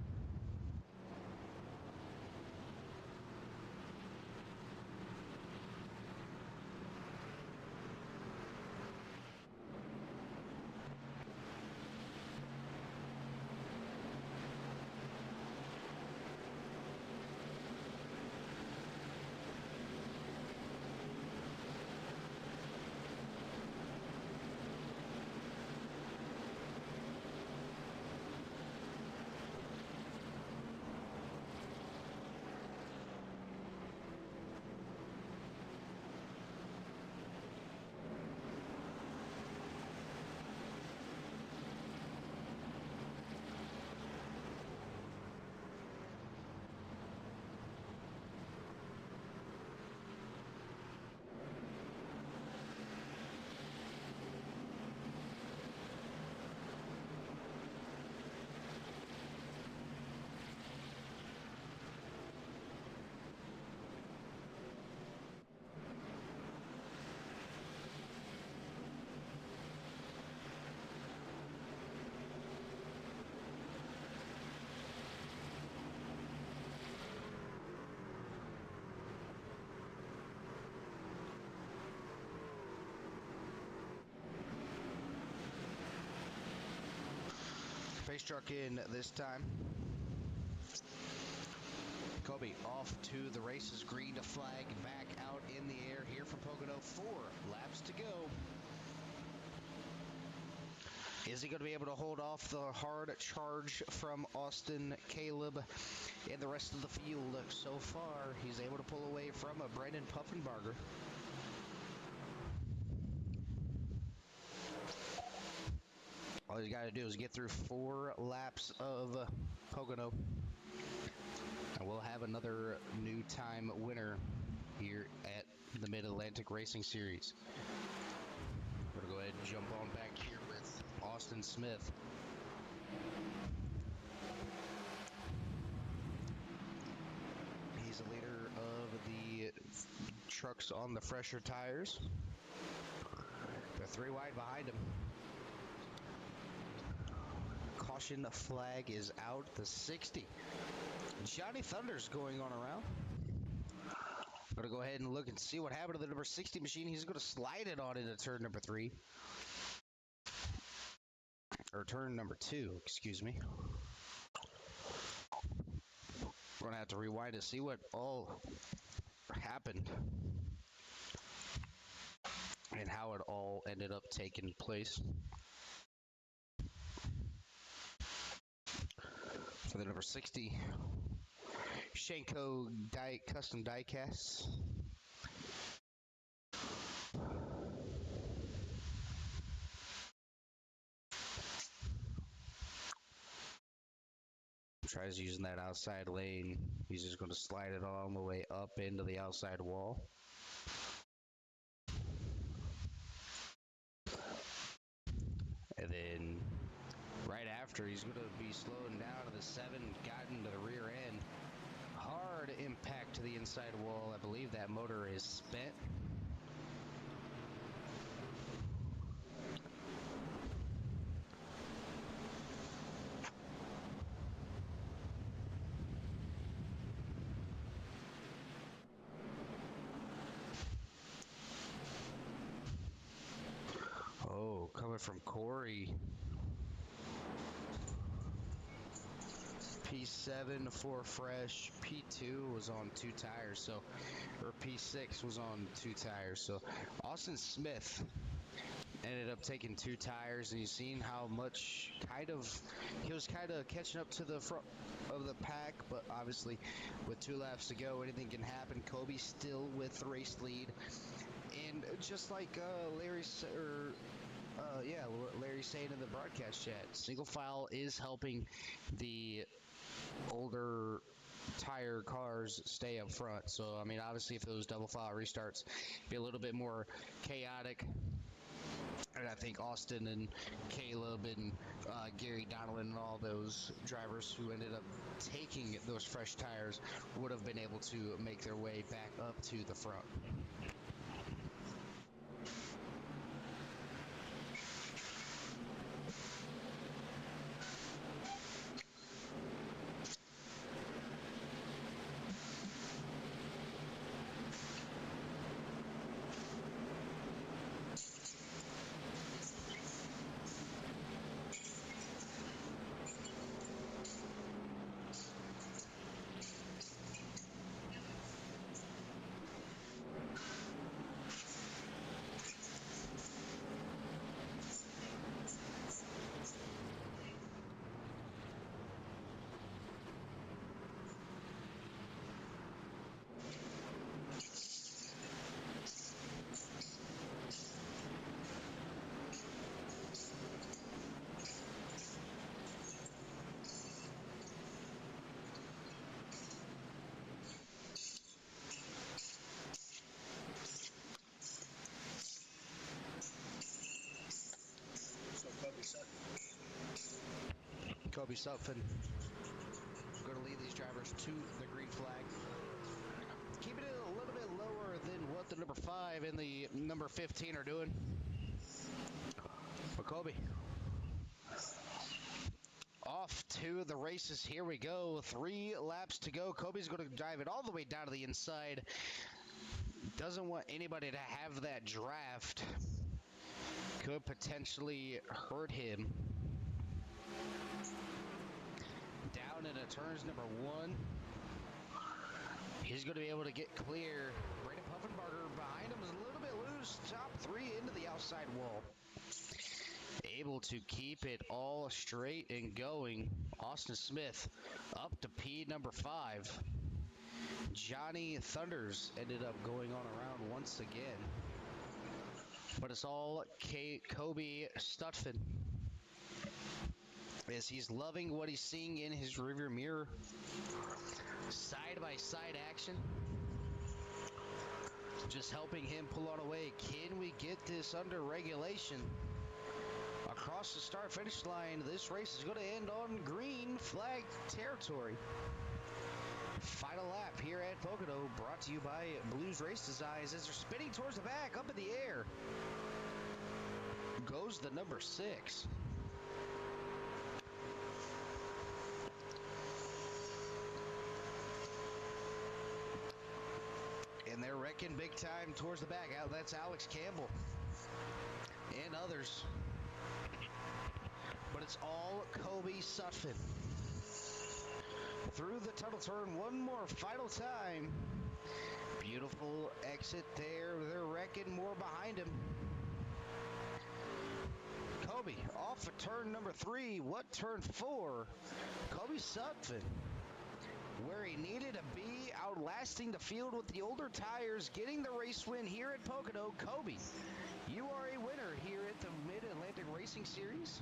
Pace truck in this time. Kobe off to the races. Green to flag, back out in the air here from Pocono. 4 laps to go. Is he going to be able to hold off the hard charge from Austin, Caleb, and the rest of the field? So far, he's able to pull away from a Brendan Puffenbarger. All he's got to do is get through 4 laps of Pocono, and we'll have another new time winner here at the Mid-Atlantic Racing Series. We're going to go ahead and jump on back here with Austin Smith. He's the leader of the trucks on the fresher tires. They're 3 wide behind him. Caution flag is out. The 60. Johnny Thunder's going on around. Going to go ahead and look and see what happened to the number 60 machine. He's going to slide it on into turn number 3. Or turn number 2, excuse me. We're going to have to rewind to see what all happened and how it all ended up taking place. For the number 60, Shenko custom die casts. Tries using that outside lane. He's just going to slide it all the way up into the outside wall. And then right after, he's going to be slowing down to the 7, got into the rear end. Hard impact to the inside wall. I believe that motor is spent. Oh, coming from Corey. P7 for fresh. P2 was on 2 tires, so, or P6 was on 2 tires. So Austin Smith ended up taking 2 tires, and you've seen how much he was kind of catching up to the front of the pack, but obviously with 2 laps to go, anything can happen. Kobe still with the race lead, and just like Gary saying in the broadcast chat, single file is helping the older tire cars stay up front. So, I mean, obviously, if those double file restarts be a little bit more chaotic, and I think Austin and Caleb and Gary Donovan and all those drivers who ended up taking those fresh tires would have been able to make their way back up to the front. Kobe Sutphin going to lead these drivers to the green flag. Keeping it a little bit lower than what the number 5 and the number 15 are doing. But Kobe, off to the races. Here we go. 3 laps to go. Kobe's going to drive it all the way down to the inside. Doesn't want anybody to have that draft. Could potentially hurt him. Down into turns number 1. He's going to be able to get clear. Brandon Puffenbarger behind him is a little bit loose. Top 3 into the outside wall. Able to keep it all straight and going. Austin Smith up to P number 5. Johnny Thunders ended up going on around once again. But it's all Kobe Stutphin, as he's loving what he's seeing in his rearview mirror. Side-by-side action. Just helping him pull on away. Can we get this under regulation? Across the start-finish line, this race is going to end on green flag territory. Final lap here at Pocono, brought to you by Blues Race Designs, as they're spinning towards the back, up in the air. Goes the number 6. And they're wrecking big time towards the back. That's Alex Campbell and others. But it's all Kobe Sutphin. Through the tunnel turn one more final time. Beautiful exit there. They're wrecking more behind him. Kobe off of turn number 3. What turn 4? Kobe Sutphin, where he needed to be, outlasting the field with the older tires, getting the race win here at Pocono. Kobe, you are a winner here at the Mid-Atlantic Racing Series.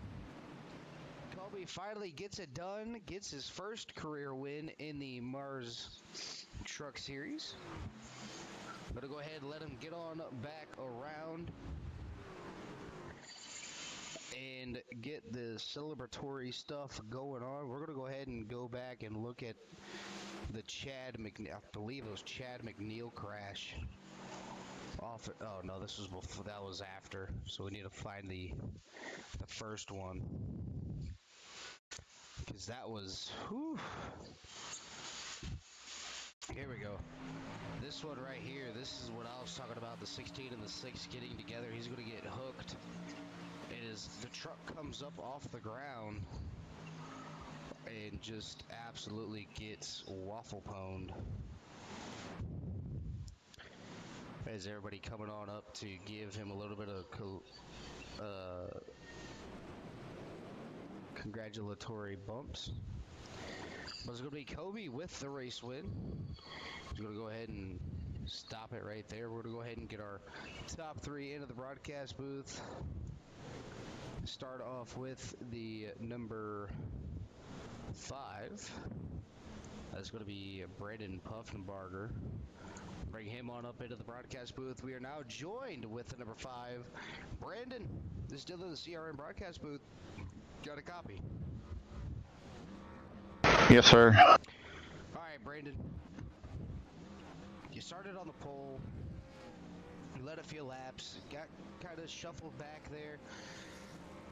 Kobe finally gets it done, gets his first career win in the Mars Truck Series. I'm going to go ahead and let him get on back around and get the celebratory stuff going on. We're going to go ahead and go back and look at the Chad McNeil, I believe it was Chad McNeil crash. Oh no, this was before, that was after. So we need to find the first one, because that was, whew. Here we go. This one right here, this is what I was talking about, the 16 and the 6 getting together. He's going to get hooked. It is, the truck comes up off the ground and just absolutely gets waffle pwned. As everybody coming on up to give him a little bit of congratulatory bumps. But it's going to be Kobe with the race win. He's going to go ahead and stop it right there. We're going to go ahead and get our top 3 into the broadcast booth. start off with the number 5. That's going to be Brandon Puffenbarger. Bring him on up into the broadcast booth. We are now joined with the number 5, Brandon. This is Dylan in the CRN broadcast booth. Got a copy? Yes, sir. All right, Brandon. You started on the pole. You led a few laps. Got kind of shuffled back there.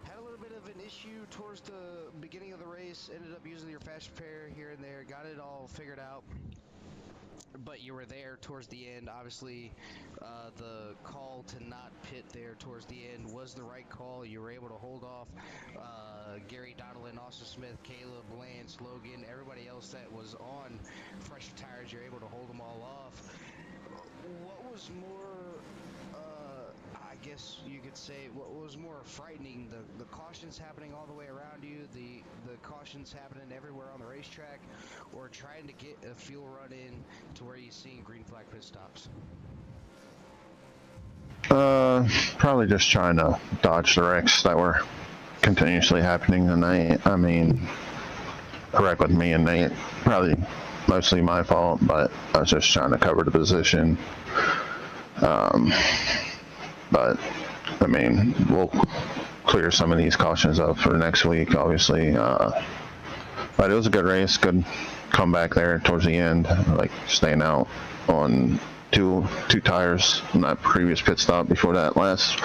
Had a little bit of an issue towards the beginning of the race. Ended up using your fast repair here and there. Got it all figured out. But you were there towards the end. Obviously, the call to not pit there towards the end was the right call. You were able to hold off Gary Donnellan, Austin Smith, Caleb, Lance, Logan, everybody else that was on fresher tires. You're able to hold them all off. What was more, I guess you could say, what was more frightening? The cautions happening all the way around you, the cautions happening everywhere on the racetrack, or trying to get a fuel run in to where you see green flag pit stops? Probably just trying to dodge the wrecks that were continuously happening tonight. I mean, a wreck with me and Nate, probably mostly my fault, but I was just trying to cover the position. But I mean, we'll clear some of these cautions up for next week, obviously. But it was a good race, good comeback there towards the end, like staying out on two tires on that previous pit stop before that last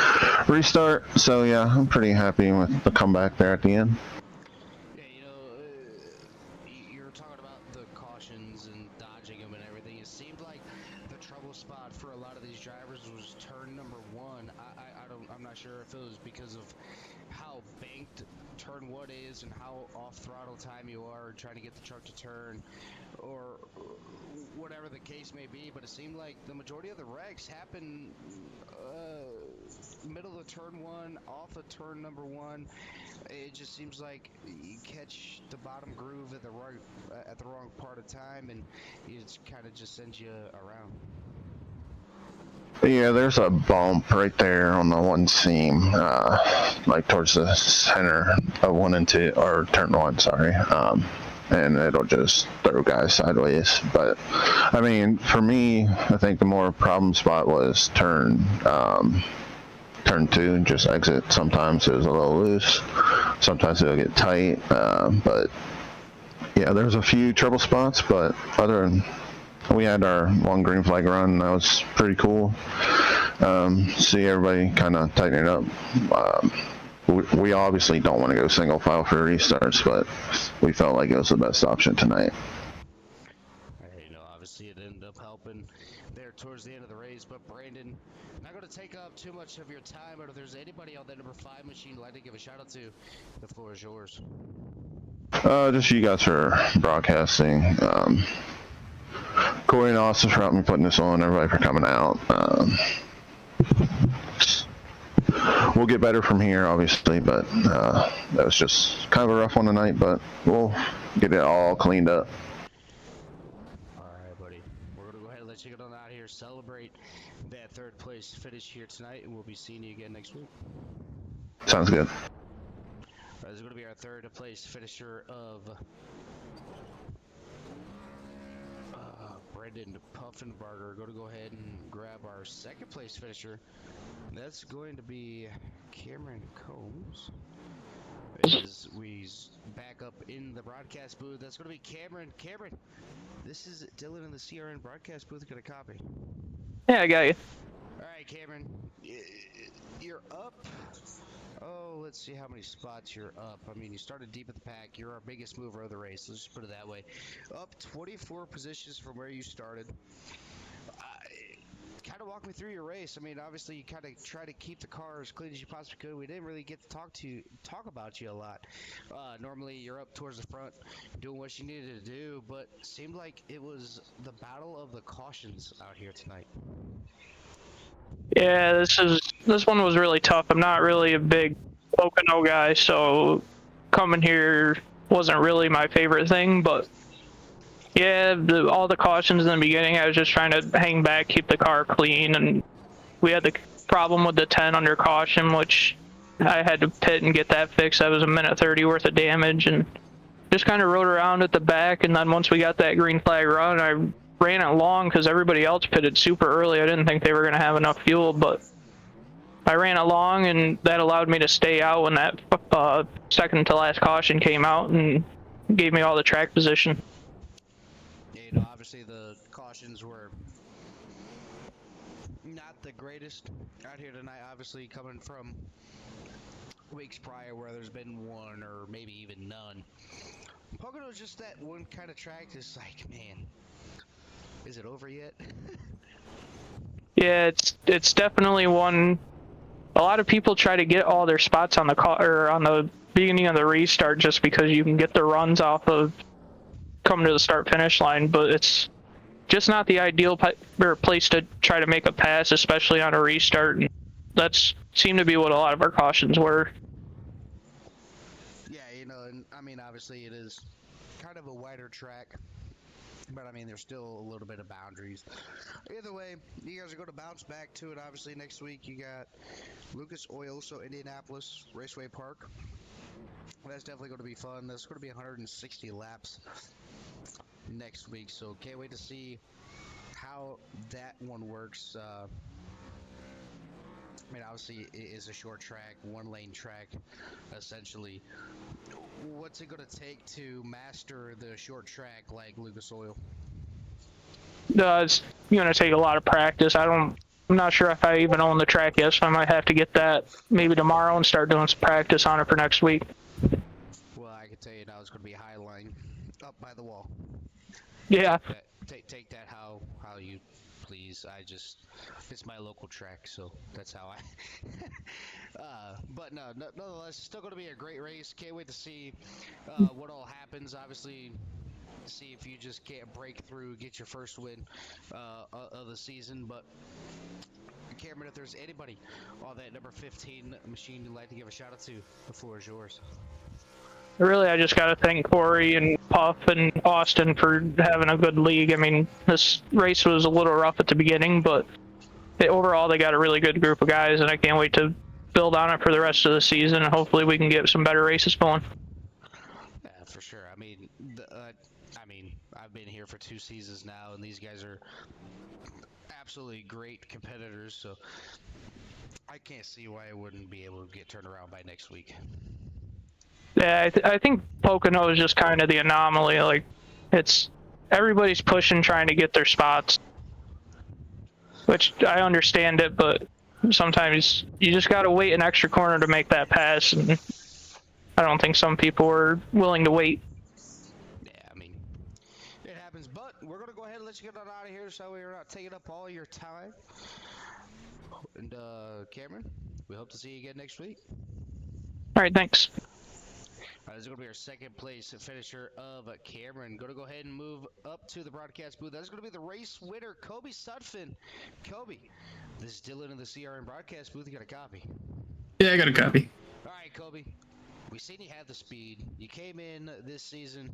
restart. So yeah, I'm pretty happy with the comeback there at the end. Yeah, you know, you're talking about the cautions and dodging them and everything. It seemed like the trouble spot for a lot of these drivers was turn number 1. I'm not sure if it was because of how banked turn 1 is and how off throttle time you are trying to get the truck to turn, or whatever the case may be, but it seemed like the majority of the wrecks happen middle of turn 1, off of turn number 1. It just seems like you catch the bottom groove at the wrong part of time, and it kind of just sends you around. Yeah, there's a bump right there on the one seam, like towards the center of 1 and 2, or turn 1, sorry. And it'll just throw guys sideways. But I mean, for me, I think the more problem spot was turn 2, just exit. Sometimes it was a little loose, sometimes it'll get tight. But yeah, there's a few trouble spots, but other than we had our one green flag run, that was pretty cool. See everybody kind of tighten it up. We obviously don't want to go single file for restarts, but we felt like it was the best option tonight. You know, obviously it ended up helping there towards the end of the race. But Brandon, I'm not going to take up too much of your time, but if there's anybody on that number 5 machine you'd like to give a shout out to, the floor is yours. Just you guys for broadcasting. Corey and Austin for helping me putting this on, everybody for coming out. We'll get better from here, obviously, but that was just kind of a rough one tonight, but we'll get it all cleaned up. All right, buddy. We're going to go ahead and let you get on out here, celebrate that 3rd place finish here tonight, and we'll be seeing you again next week. Sounds good. This is going to be our 3rd place finisher of Brandon Puffenbarger. Going to go ahead and grab our 2nd place finisher. That's going to be Cameron Combs. As we back up in the broadcast booth, that's going to be Cameron. Cameron, this is Dylan in the CRN broadcast booth. Got a copy? Yeah, I got you. All right, Cameron, you're up. Oh, let's see how many spots you're up. I mean, you started deep at the pack. You're our biggest mover of the race. Let's just put it that way. Up 24 positions from where you started. Kind of walk me through your race. I mean, obviously, you kind of try to keep the car as clean as you possibly could. We didn't really get to talk about you a lot. Normally, you're up towards the front doing what you needed to do, but it seemed like it was the battle of the cautions out here tonight. Yeah, this one was really tough. I'm not really a big Pocono guy, so coming here wasn't really my favorite thing, but yeah, all the cautions in the beginning, I was just trying to hang back, keep the car clean, and we had the problem with the 10 under caution, which I had to pit and get that fixed. That was a minute 30 worth of damage, and just kind of rode around at the back. And then once we got that green flag run, I ran it long because everybody else pitted super early. I didn't think they were going to have enough fuel, but I ran it long, and that allowed me to stay out when that second to last caution came out and gave me all the track position. Yeah, you know, obviously the cautions were not the greatest out here tonight, obviously coming from weeks prior where there's been one or maybe even none. Pocono is just that one kind of track that's like, man, is it over yet? Yeah, it's definitely one. A lot of people try to get all their spots on the or on the beginning of the restart just because you can get the runs off of coming to the start finish line, but it's just not the ideal place to try to make a pass, especially on a restart. And that's seemed to be what a lot of our cautions were. Yeah, you know, and I mean, obviously it is kind of a wider track, but I mean, there's still a little bit of boundaries. Either way, you guys are going to bounce back to it. Obviously, next week you got Lucas Oil, so Indianapolis Raceway Park. That's definitely going to be fun. That's going to be 160 laps next week, so can't wait to see how that one works. I mean, obviously, it is a short track, one-lane track, essentially. What's it going to take to master the short track like Lucas Oil? It's going to take a lot of practice. I'm not sure if I even own the track yet, so I might have to get that maybe tomorrow and start doing some practice on it for next week. Well, I can tell you now it's going to be high line, up by the wall. Yeah. Take that how you please. It's my local track, so that's how I. But no, nonetheless, it's still going to be a great race. Can't wait to see what all happens. Obviously, see if you just can't break through, get your first win of the season. But Cameron, if there's anybody on that number 15 machine you'd like to give a shout out to, the floor is yours. Really, I just got to thank Corey and Puff and Austin for having a good league. I mean, this race was a little rough at the beginning, but overall they got a really good group of guys, and I can't wait to build on it for the rest of the season, and hopefully we can get some better races going. Yeah, for sure. I mean, I've been here for 2 seasons now, and these guys are absolutely great competitors, so I can't see why I wouldn't be able to get turned around by next week. Yeah, I think Pocono is just kind of the anomaly. Like, everybody's pushing, trying to get their spots, which I understand it, but sometimes you just got to wait an extra corner to make that pass, and I don't think some people are willing to wait. Yeah, I mean, it happens, but we're going to go ahead and let you get on out of here so we're not taking up all your time. And, Cameron, we hope to see you again next week. All right, thanks. This is going to be our second place finisher of Cameron. Going to go ahead and move up to the broadcast booth. That's going to be the race winner, Kobe Sutphin. Kobe, this is Dylan in the CRN broadcast booth. You got a copy? Yeah, I got a copy. All right, Kobe. We seen you had the speed. You came in this season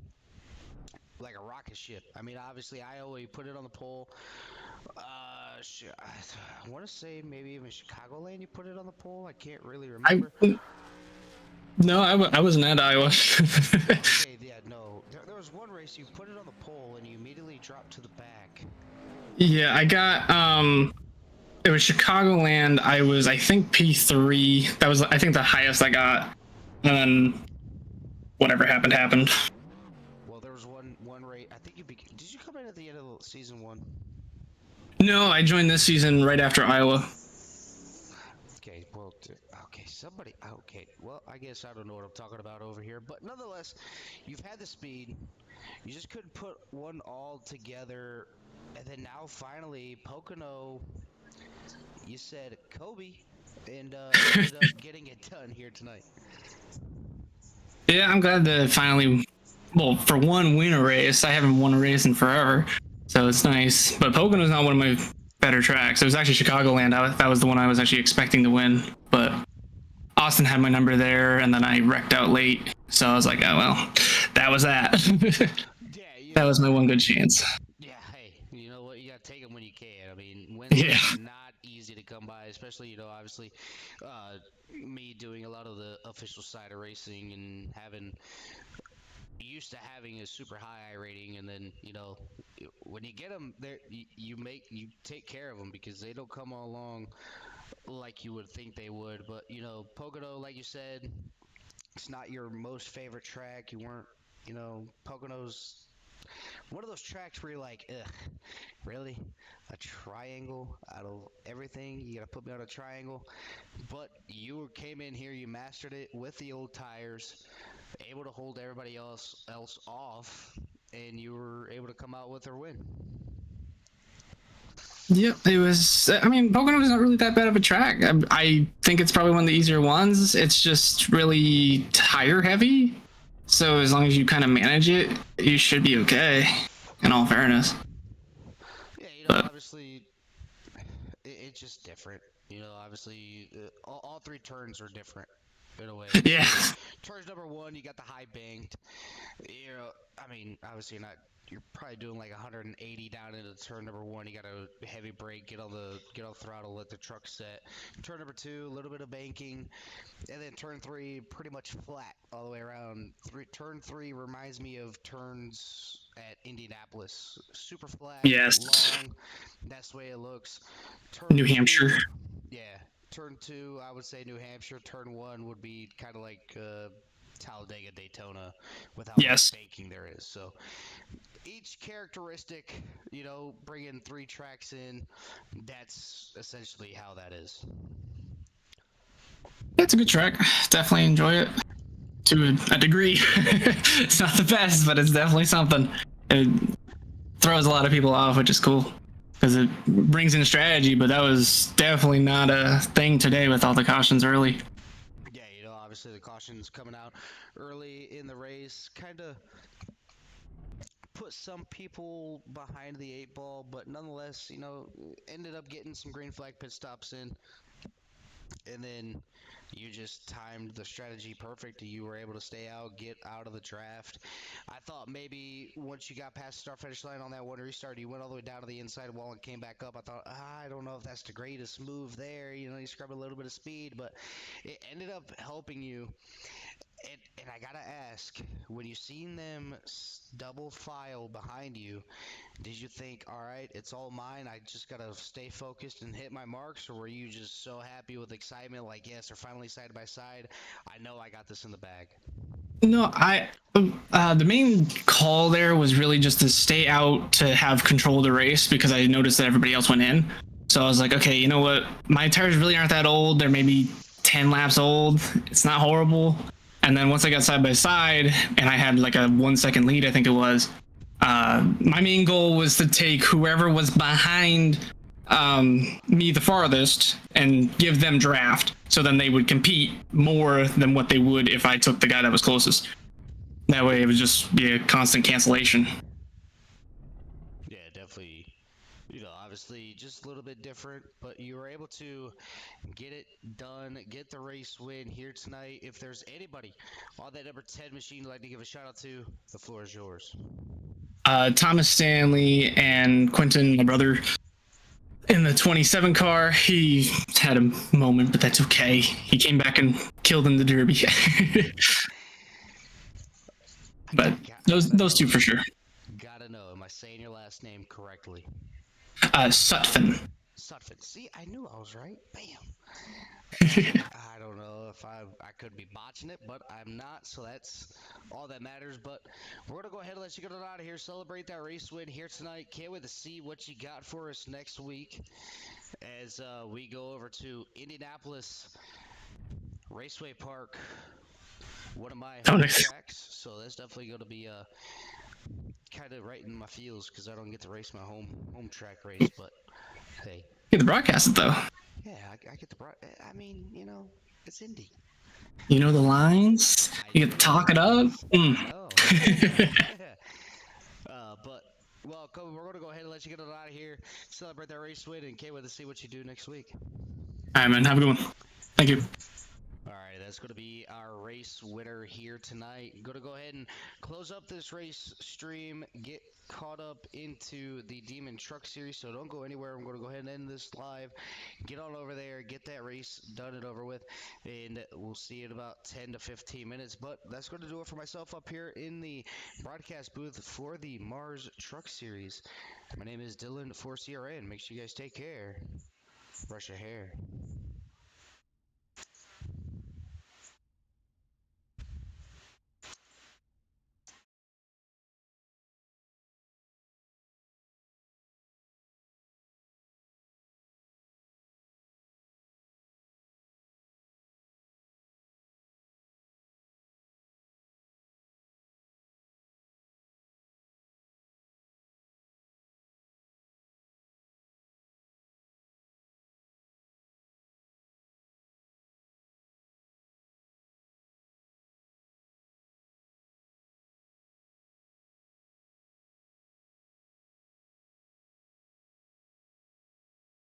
like a rocket ship. I mean, obviously, Iowa, you put it on the pole. I want to say maybe even Chicagoland, you put it on the pole. I can't really remember. No, I wasn't at Iowa. Okay, yeah, no. There was one race, you put it on the pole, and you immediately dropped to the back. Yeah, I got, it was Chicagoland. I was, I think, P3. That was, I think, the highest I got. And then whatever happened. Well, there was one race. I think did you come in at the end of season 1? No, I joined this season right after Iowa. Okay, well, okay, well, I guess I don't know what I'm talking about over here, but nonetheless, you've had the speed, you just couldn't put one all together, and then now finally, Pocono, you said Kobe, and ended up getting it done here tonight. Yeah, I'm glad to finally, well, for one, win a race. I haven't won a race in forever, so it's nice. But Pocono's not one of my better tracks. It was actually Chicagoland. That was the one I was actually expecting to win, but Austin had my number there, and then I wrecked out late, so I was like, oh well, that was that. Yeah, that was my one good chance. Yeah, hey, you know what? You gotta take them when you can. I mean, Yeah. not easy to come by, especially, obviously, me doing a lot of the official side of racing and used to having a super high I rating, and then when you get them there, you take care of them because they don't come along like you would think they would. But Pocono, like you said, it's not your most favorite track. You weren't, Pocono's one of those tracks where you're like, ugh, really? A triangle out of everything? You gotta put me on a triangle? But you came in here, you mastered it with the old tires, able to hold everybody else off, and you were able to come out with a win. Yep, it was. I mean, Pocono is not really that bad of a track. I think it's probably one of the easier ones. It's just really tire heavy. So as long as you kind of manage it, you should be okay. In all fairness. Yeah, But obviously, it's just different. Obviously, all three turns are different in a way. yeah, Turns number one, you got the high banked. I mean, obviously you're probably doing like 180 down into turn number one. You got a heavy brake, get on the throttle, let the truck set. Turn number two, a little bit of banking, and then turn three, pretty much flat all the way around. Turn three reminds me of turns at Indianapolis, super flat, yes, long. That's the way it looks. Turn New two, Hampshire. yeah. Turn two, I would say New Hampshire. Turn one would be kind of like Talladega, Daytona, with how Yes. much banking there is. So each characteristic, bringing three tracks in, that's essentially how that is. It's a good track. Definitely enjoy it to a degree. It's not the best, but it's definitely something. It throws a lot of people off, which is cool because it brings in strategy. But that was definitely not a thing today with all the cautions early. Yeah, obviously the cautions coming out early in the race kind of put some people behind the eight ball, but nonetheless, ended up getting some green flag pit stops in. And then you just timed the strategy perfect. You were able to stay out, get out of the draft. I thought maybe once you got past the start finish line on that one restart, you went all the way down to the inside wall and came back up. I thought, I don't know if that's the greatest move there. You scrub a little bit of speed, but it ended up helping you. And I gotta ask, when you seen them double file behind you, did you think, all right, it's all mine, I just gotta stay focused and hit my marks? Or were you just so happy with excitement, like, yes, they're finally side by side, I know I got this in the bag? No, the main call there was really just to stay out to have control of the race because I noticed that everybody else went in. So I was like, okay, you know what? My tires really aren't that old. They're maybe 10 laps old. It's not horrible. And then once I got side by side and I had like a 1 second lead, I think it was, my main goal was to take whoever was behind me the farthest and give them draft. So then they would compete more than what they would if I took the guy that was closest. That way it would just be a constant cancellation. Yeah, definitely. Obviously just a little bit different, but you were able to get it done, get the race win here tonight. If there's anybody on that number 10 machine you'd like to give a shout out to, the floor is yours. Thomas Stanley and Quentin, my brother, in the 27 car, he had a moment, but that's okay. He came back and killed in the Derby. But those two for sure. Gotta know, am I saying your last name correctly? Sutphin. Sutphin. See, I knew I was right. Bam. I don't know if I could be botching it, but I'm not, so that's all that matters. But we're gonna go ahead and let you get out of here. Celebrate that race win here tonight. Can't wait to see what you got for us next week as we go over to Indianapolis Raceway Park, one of my home tracks. So that's definitely gonna be kind of right in my feels because I don't get to race my home track race. But hey, Get the broadcast it though. yeah, I get the I mean, it's Indy. You know the lines. You get to talk it up. No. But well, Kobe, we're gonna go ahead and let you get out of here. Celebrate that race win, and can't wait to see what you do next week. All right, man. Have a good one. Thank you. All right, that's going to be our race winner here tonight. Going to go ahead and close up this race stream, get caught up into the Demon Truck Series, so don't go anywhere. I'm going to go ahead and end this live. Get on over there, get that race done and over with, and we'll see you in about 10 to 15 minutes. But that's going to do it for myself up here in the broadcast booth for the Mars Truck Series. My name is Dylan for CRN. Make sure you guys take care. Brush your hair.